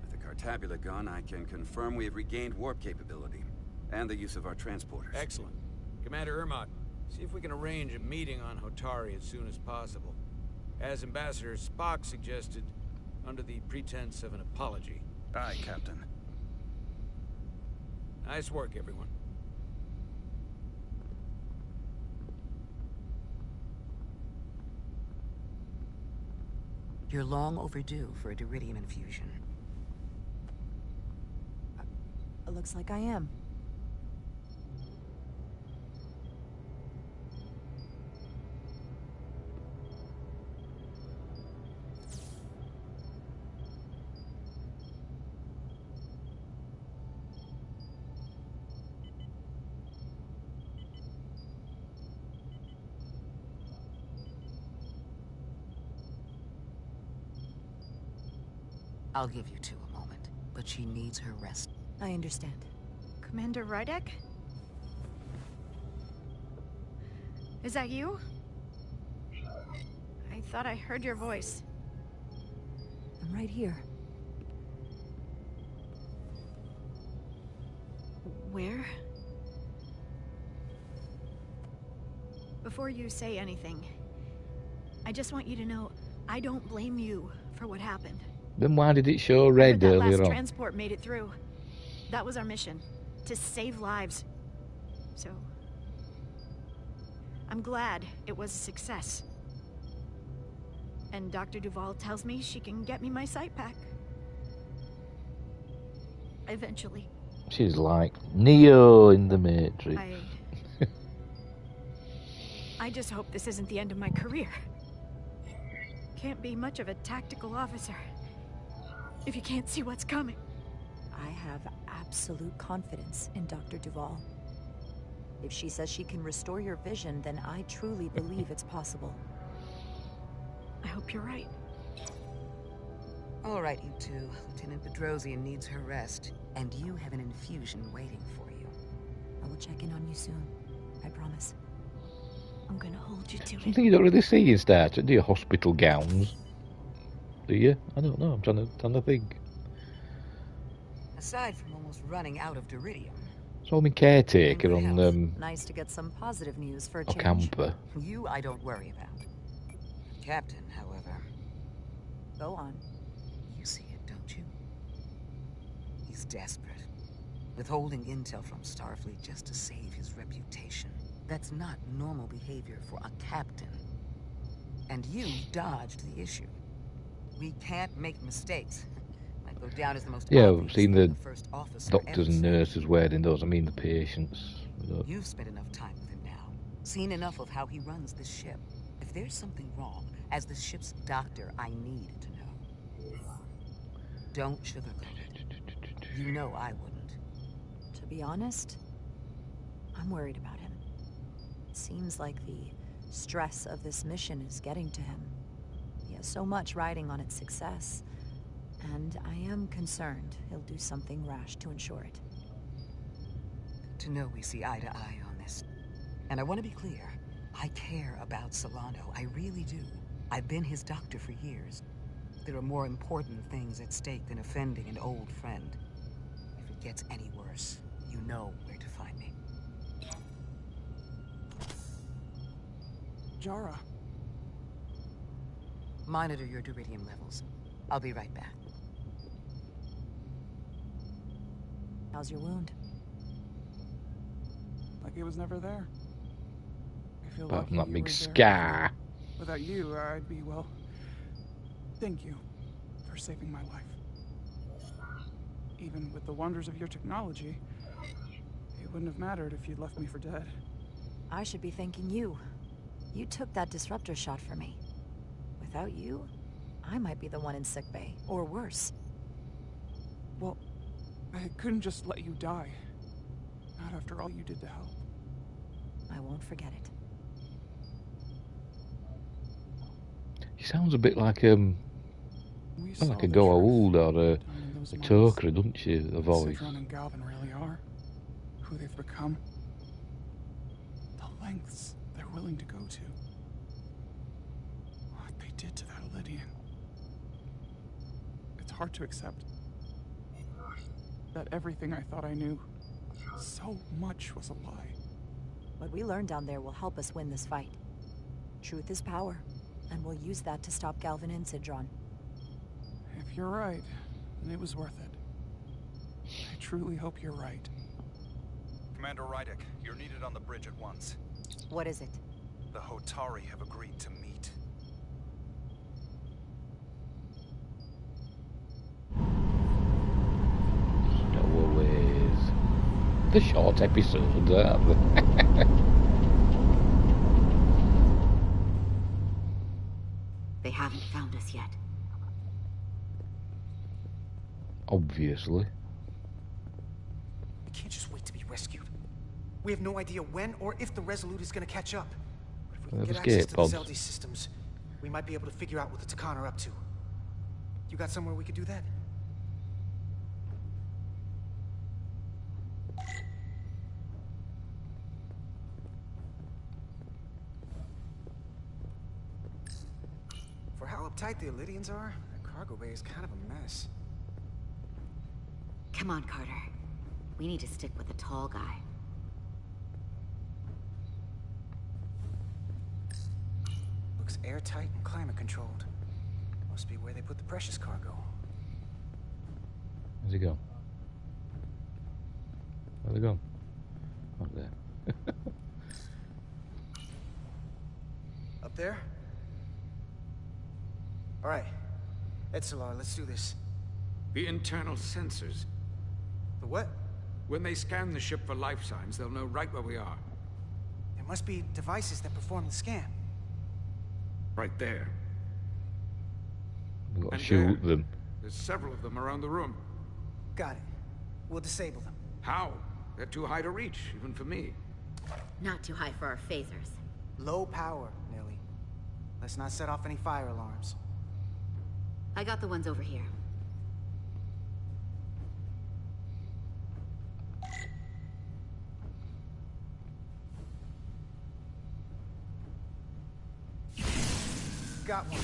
With the Cartabula gone, I can confirm we have regained warp capability and the use of our transporters. Excellent. Commander Ermot, see if we can arrange a meeting on Hotari as soon as possible. As Ambassador Spock suggested, under the pretense of an apology. Aye, Captain. Nice work, everyone. You're long overdue for a Diridium infusion. It looks like I am. I'll give you two a moment, but she needs her rest. I understand. Commander Rydek? Is that you? I thought I heard your voice. I'm right here. Where? Before you say anything, I just want you to know I don't blame you for what happened. Then why did it show red That earlier last on? transport made it through. That was our mission, to save lives. So, I'm glad it was a success. And Dr. Duvall tells me she can get me my sight back. Eventually. She's like Neo in the Matrix. I just hope this isn't the end of my career. Can't be much of a tactical officer if you can't see what's coming. I have absolute confidence in Dr. Duvall. If she says she can restore your vision, then I truly believe it's possible. I hope you're right. All right, you two. Lieutenant Bedrosian needs her rest, and you have an infusion waiting for you. I will check in on you soon. I promise. I'm gonna hold you to it. Something you don't really see in Star Trek, do you? Hospital gowns. Do you? I don't know. I'm trying to think. Aside from almost running out of Diridium. So I'm in caretaker on Nice to get some positive news for a a change. camper. You I don't worry about. Captain, however. Go on. You see it, don't you? He's desperate. Withholding intel from Starfleet just to save his reputation. That's not normal behavior for a captain. And you dodged the issue. We can't make mistakes. Might go down as the most Yeah, obvious I've seen thing the a first officer doctors ever and said. nurses wearing those. I mean the patients. You've spent enough time with him now. Seen enough of how he runs this ship. If there's something wrong, as the ship's doctor, I need to know. Don't sugarcoat it. You know I wouldn't. To be honest, I'm worried about him. It seems like the stress of this mission is getting to him. He has so much riding on its success, and I am concerned he'll do something rash to ensure it. To know we see eye to eye on this. And I want to be clear. I care about Solano. I really do. I've been his doctor for years. There are more important things at stake than offending an old friend. If it gets any worse, you know where to find me. Jara. Monitor your duridium levels. I'll be right back. How's your wound? Like it was never there. I feel Apart lucky from that you big were there. scar. Without you, I'd be, well... Thank you for saving my life. Even with the wonders of your technology, it wouldn't have mattered if you'd left me for dead. I should be thanking you. You took that disruptor shot for me. Without you, I might be the one in sickbay, or worse. Well, I couldn't just let you die. Not after all you did to help. I won't forget it. He sounds a bit like a Goa'uld or a Tok'ra, doesn't she? The voice. Citron and Galvin really are. Who they've become. The lengths they're willing to go to. What they did to that Lydian. It's hard to accept. That everything I thought I knew, so much was a lie. What we learned down there will help us win this fight. Truth is power, and we'll use that to stop Galvin and Sidron. If you're right, then it was worth it. I truly hope you're right. Commander Rydick, you're needed on the bridge at once. What is it? The Hotari have agreed to meet. Stowaways. The short episodes, aren't they? They haven't found us yet. Obviously. We can't just wait to be rescued. We have no idea when or if the Resolute is going to catch up. But if we can get access to the Zeldi systems, we might be able to figure out what the Takan are up to. You got somewhere we could do that? For how uptight the Elydians are, the cargo bay is kind of a mess. Come on, Carter. We need to stick with the tall guy. Looks airtight and climate controlled. Must be where they put the precious cargo. Where's he gone? Where's he gone? Up there. Up there? All right. Edsolar, let's do this. The internal sensors. The what? When they scan the ship for life signs, they'll know right where we are. There must be devices that perform the scan. Right there. We've got to And shoot there. them. There's several of them around the room. Got it. We'll disable them. How? They're too high to reach, even for me. Not too high for our phasers. Low power, Nelly. Let's not set off any fire alarms. I got the ones over here. Got one.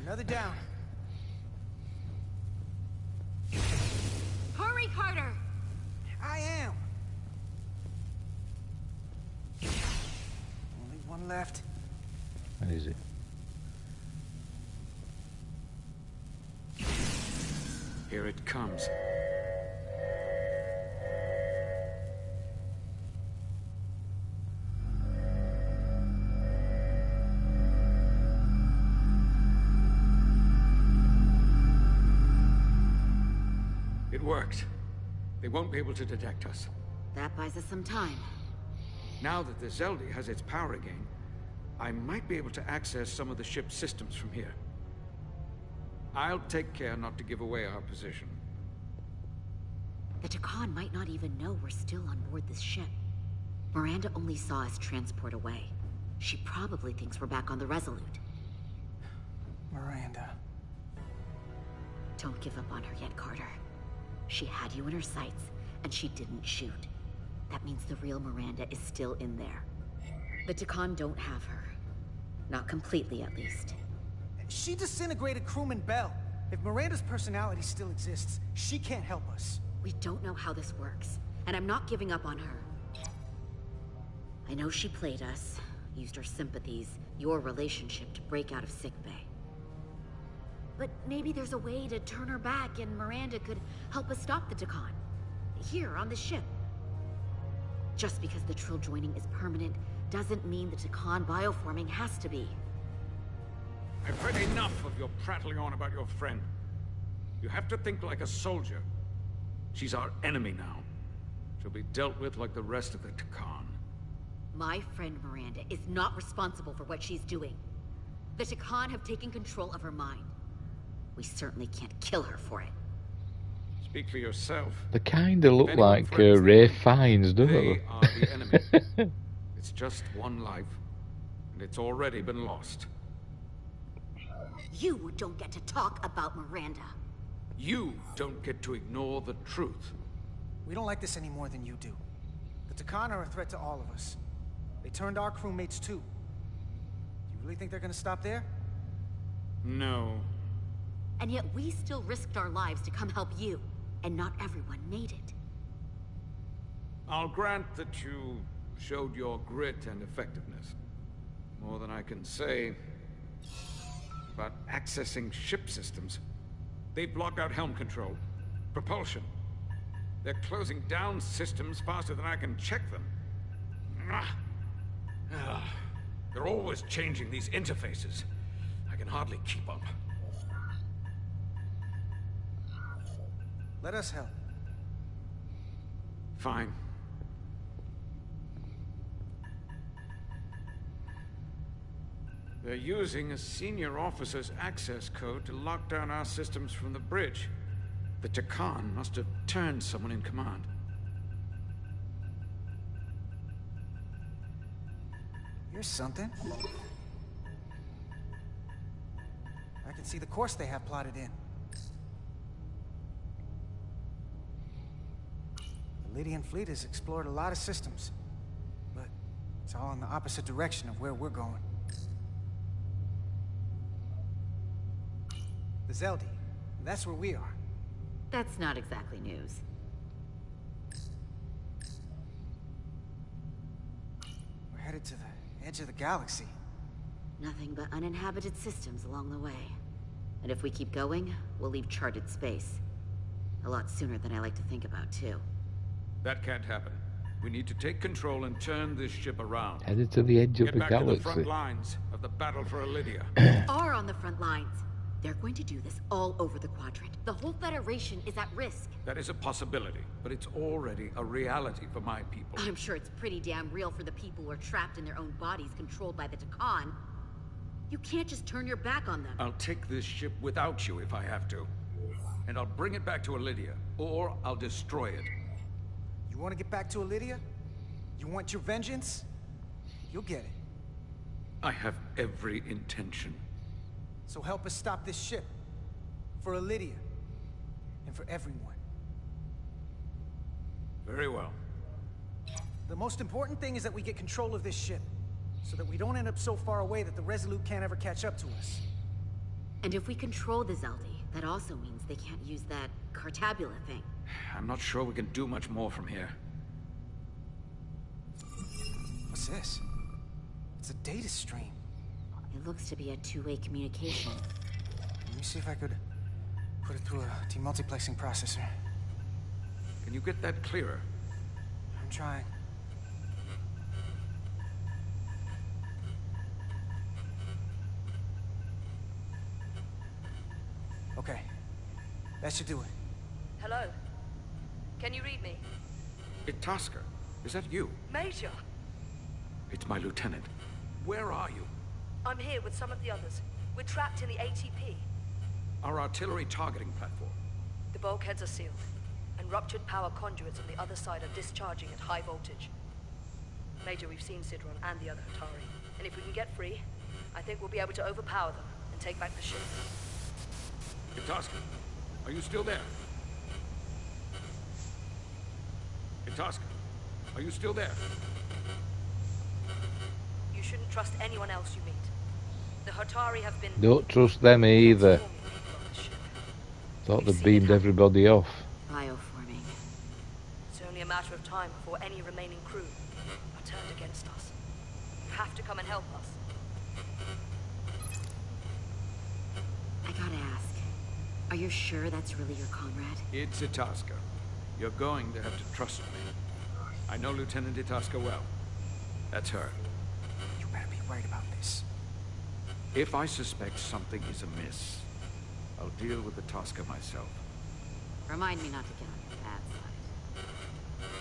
Another down. Hurry, Carter! I am. Only one left. Where is it? Here it comes. It worked. They won't be able to detect us. That buys us some time. Now that the Zeldi has its power again, I might be able to access some of the ship's systems from here. I'll take care not to give away our position. The Takan might not even know we're still on board this ship. Miranda only saw us transport away. She probably thinks we're back on the Resolute. Miranda. Don't give up on her yet, Carter. She had you in her sights, and she didn't shoot. That means the real Miranda is still in there. The Takan don't have her. Not completely, at least. She disintegrated crewman Bell. If Miranda's personality still exists, she can't help us. We don't know how this works, and I'm not giving up on her. I know she played us, used our sympathies, your relationship to break out of sickbay. But maybe there's a way to turn her back and Miranda could help us stop the Takan. Here, on the ship. Just because the Trill joining is permanent doesn't mean the Takan bioforming has to be. I've heard enough of your prattling on about your friend. You have to think like a soldier. She's our enemy now. She'll be dealt with like the rest of the Takan. My friend Miranda is not responsible for what she's doing. The Takan have taken control of her mind. We certainly can't kill her for it. Speak for yourself. They kind of look like Ray Fiennes, don't They they? are the enemy. It's just one life, and it's already been lost. You don't get to talk about Miranda. You don't get to ignore the truth. We don't like this any more than you do. The Takan are a threat to all of us. They turned our crewmates too. You really think they're gonna stop there? No. And yet we still risked our lives to come help you, and not everyone made it. I'll grant that you showed your grit and effectiveness. More than I can say about accessing ship systems. They blocked out helm control, propulsion. They're closing down systems faster than I can check them. They're always changing these interfaces. I can hardly keep up. Let us help. Fine. They're using a senior officer's access code to lock down our systems from the bridge. The Takan must have turned someone in command. Here's something. I can see the course they have plotted in. The Lydian fleet has explored a lot of systems, but it's all in the opposite direction of where we're going. The Zeldi, that's where we are. That's not exactly news. We're headed to the edge of the galaxy. Nothing but uninhabited systems along the way. And if we keep going, we'll leave charted space. A lot sooner than I like to think about, too. That can't happen. We need to take control and turn this ship around. Headed to the edge of the Get back to the galaxy. front lines of the battle for Elydia. Are on the front lines. They're going to do this all over the quadrant. The whole Federation is at risk. That is a possibility, but it's already a reality for my people. I'm sure it's pretty damn real for the people who are trapped in their own bodies controlled by the Takan. You can't just turn your back on them. I'll take this ship without you if I have to. And I'll bring it back to Elydia, or I'll destroy it. You want to get back to Elydia? You want your vengeance? You'll get it. I have every intention. So help us stop this ship. For Elydia. And for everyone. Very well. The most important thing is that we get control of this ship. So that we don't end up so far away that the Resolute can't ever catch up to us. And if we control the Zeldi, that also means they can't use that Cartabula thing. I'm not sure we can do much more from here. What's this? It's a data stream. It looks to be a two-way communication. Let me see if I could Put it through a demultiplexing processor. Can you get that clearer? I'm trying. Okay. That should do it. Hello? Can you read me? Itasca, is that you? Major! It's my lieutenant. Where are you? I'm here with some of the others. We're trapped in the ATP. Our artillery targeting platform. The bulkheads are sealed, and ruptured power conduits on the other side are discharging at high voltage. Major, we've seen Sidron and the other Hatari, and if we can get free, I think we'll be able to overpower them and take back the ship. Itasca, are you still there? Itasca, are you still there? You shouldn't trust anyone else you meet. The Hatari have been... Don't trust them either. Thought they'd beamed everybody off. Bioforming. It's only a matter of time before any remaining crew are turned against us. You have to come and help us. I gotta ask, are you sure that's really your comrade? It's Itasca. You're going to have to trust me. I know Lieutenant Itasca well. That's her. You better be worried about this. If I suspect something is amiss, I'll deal with Itasca myself. Remind me not to get on your bad side.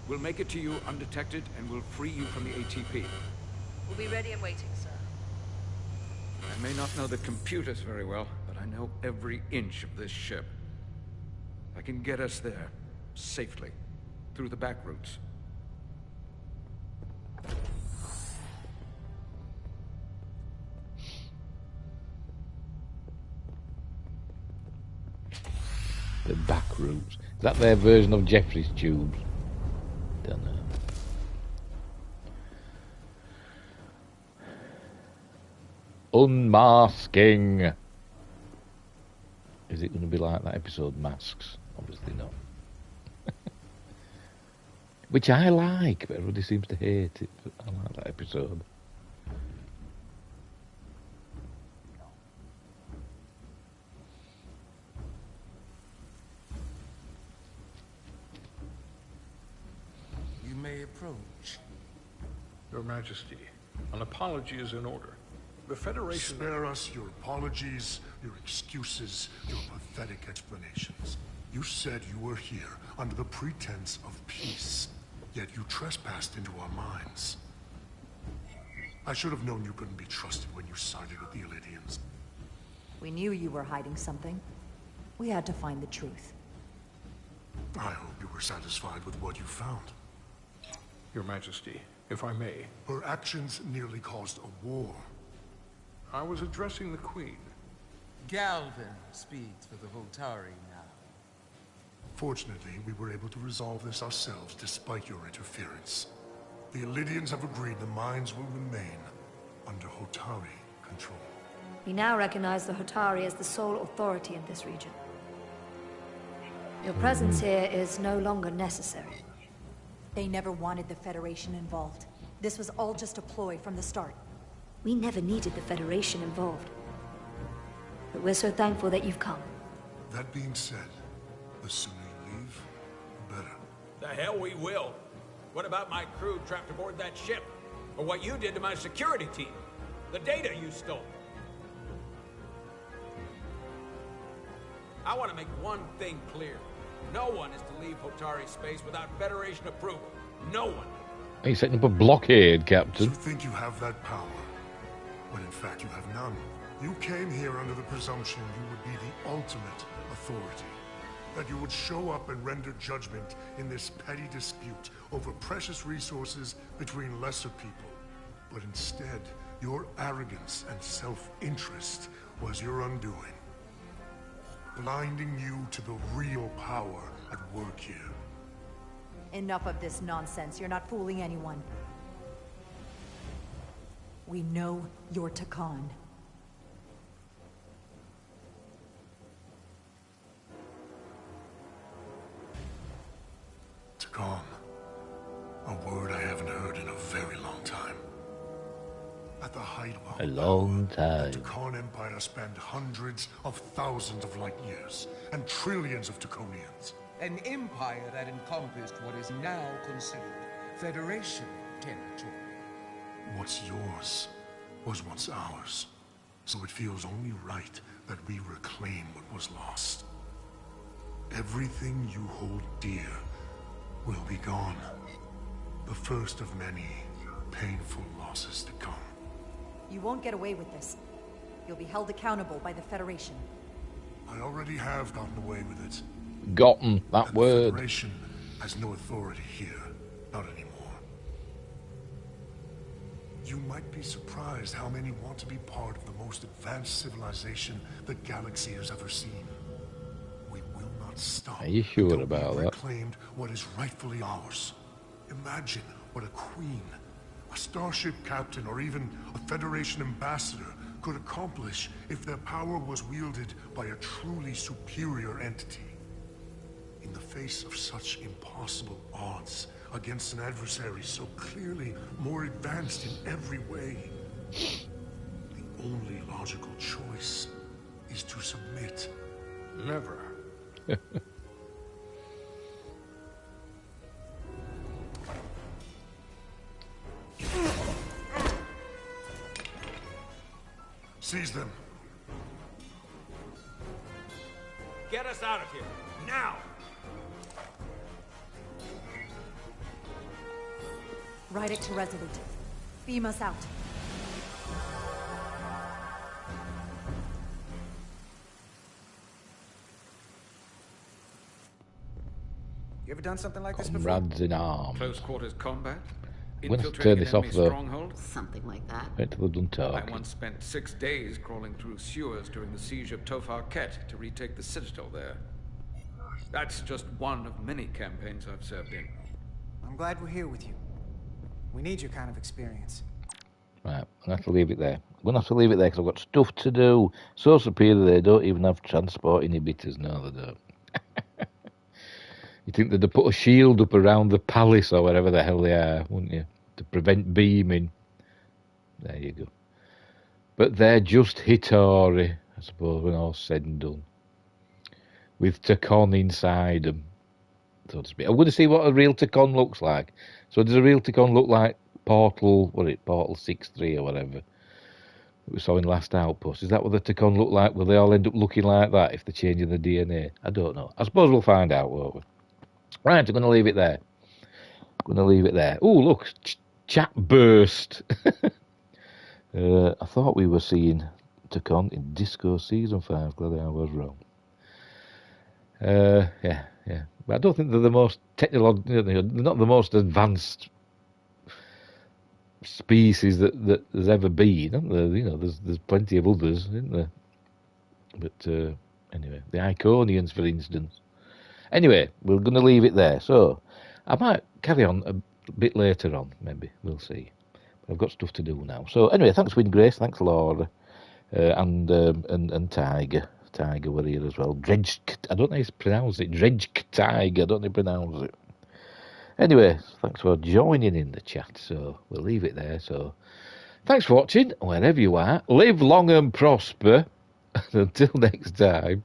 We'll make it to you undetected, and we'll free you from the ATP. We'll be ready and waiting, sir. I may not know the computers very well, but I know every inch of this ship. I can get us there, safely, through the back routes. The back routes. Is that their version of Jeffrey's tubes? Don't know. Unmasking. Is it going to be like that episode, Masks? Obviously not. Which I like, but everybody seems to hate it. But I like that episode. You may approach. Your Majesty, an apology is in order. The Federation... Spare us your apologies, your excuses, your pathetic explanations. You said you were here under the pretense of peace, yet you trespassed into our minds. I should have known you couldn't be trusted when you sided with the Illidians. We knew you were hiding something. We had to find the truth. I hope you were satisfied with what you found. Your Majesty, if I may. Her actions nearly caused a war. I was addressing the Queen. Galvin speaks for the Voltari now. Fortunately, we were able to resolve this ourselves despite your interference. The Illidians have agreed the mines will remain under Hotari control. We now recognize the Hotari as the sole authority in this region. Your presence here is no longer necessary. They never wanted the Federation involved. This was all just a ploy from the start. We never needed the Federation involved. But we're so thankful that you've come. That being said, the sooner you leave, the better. The hell we will. What about my crew trapped aboard that ship? Or what you did to my security team? The data you stole? I want to make one thing clear. No one is to leave Hotari space without Federation approval. No one. Are you setting up a blockade, Captain? You think you have that power, when in fact you have none. You came here under the presumption you would be the ultimate authority. That you would show up and render judgment in this petty dispute over precious resources between lesser people. But instead, your arrogance and self-interest was your undoing. Blinding you to the real power at work here. Enough of this nonsense. You're not fooling anyone. We know you're Takan. Takan. A word I haven't heard in a very long time. At the height of our A long time. The Takan Empire spanned hundreds of thousands of light years and trillions of Taconians. An empire that encompassed what is now considered Federation territory. What's yours was once ours, so it feels only right that we reclaim what was lost. Everything you hold dear will be gone. The first of many painful losses to come. You won't get away with this. You'll be held accountable by the Federation. I already have gotten away with it. Gotten, that and word. The Federation has no authority here. Not anymore. You might be surprised how many want to be part of the most advanced civilization the galaxy has ever seen. We will not stop. Are you sure until about we've that? reclaimed what is rightfully ours. Imagine what a queen, a starship captain, or even a Federation ambassador could accomplish if their power was wielded by a truly superior entity. In the face of such impossible odds, against an adversary so clearly more advanced in every way, the only logical choice is to submit. Never. Seize them. Get us out of here, now! Ride it to Resolute. Beam us out. You ever done something like this before? Comrades in arms. Close quarters combat? I'm going to Infiltrating turn this an off enemy though. stronghold? Something like that. Wait till they're done I talking. once spent 6 days crawling through sewers during the siege of Tofar Ket to retake the citadel there. That's just one of many campaigns I've served in. I'm glad we're here with you. We need your kind of experience. Right, I'm going to have to leave it there. I'm going to have to leave it there because I've got stuff to do. So superior they don't even have transport inhibitors. No, they don't. You think they'd have put a shield up around the palace or wherever the hell they are, wouldn't you? To prevent beaming. There you go. But they're just Hitori, I suppose, when all's said and done. With Takon inside them, so to speak. I'm going to see what a real Takon looks like. So does a real Takon look like Portal 6-3 or whatever that we saw in Last Outpost? Is that what the Takon look like? Will they all end up looking like that if they're changing the DNA? I don't know. I suppose we'll find out, won't we? Right, I'm going to leave it there. Oh, look, chat burst. I thought we were seeing Takon in Disco Season 5. Glad I was wrong. Yeah. But I don't think they're the most technological, they're not the most advanced species that there's ever been, aren't there? You know, there's plenty of others, isn't there? But anyway, the Iconians, for instance. Anyway, we're going to leave it there. So I might carry on a bit later on, maybe. We'll see. But I've got stuff to do now. So anyway, thanks Windgrace, thanks Laura, and Tiger were here as well. Dredge, I don't know how to pronounce it. Dredge Tiger, I don't know how to pronounce it. Anyway, thanks for joining in the chat. So we'll leave it there. So thanks for watching, wherever you are. Live long and prosper. And until next time,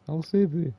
I'll see you.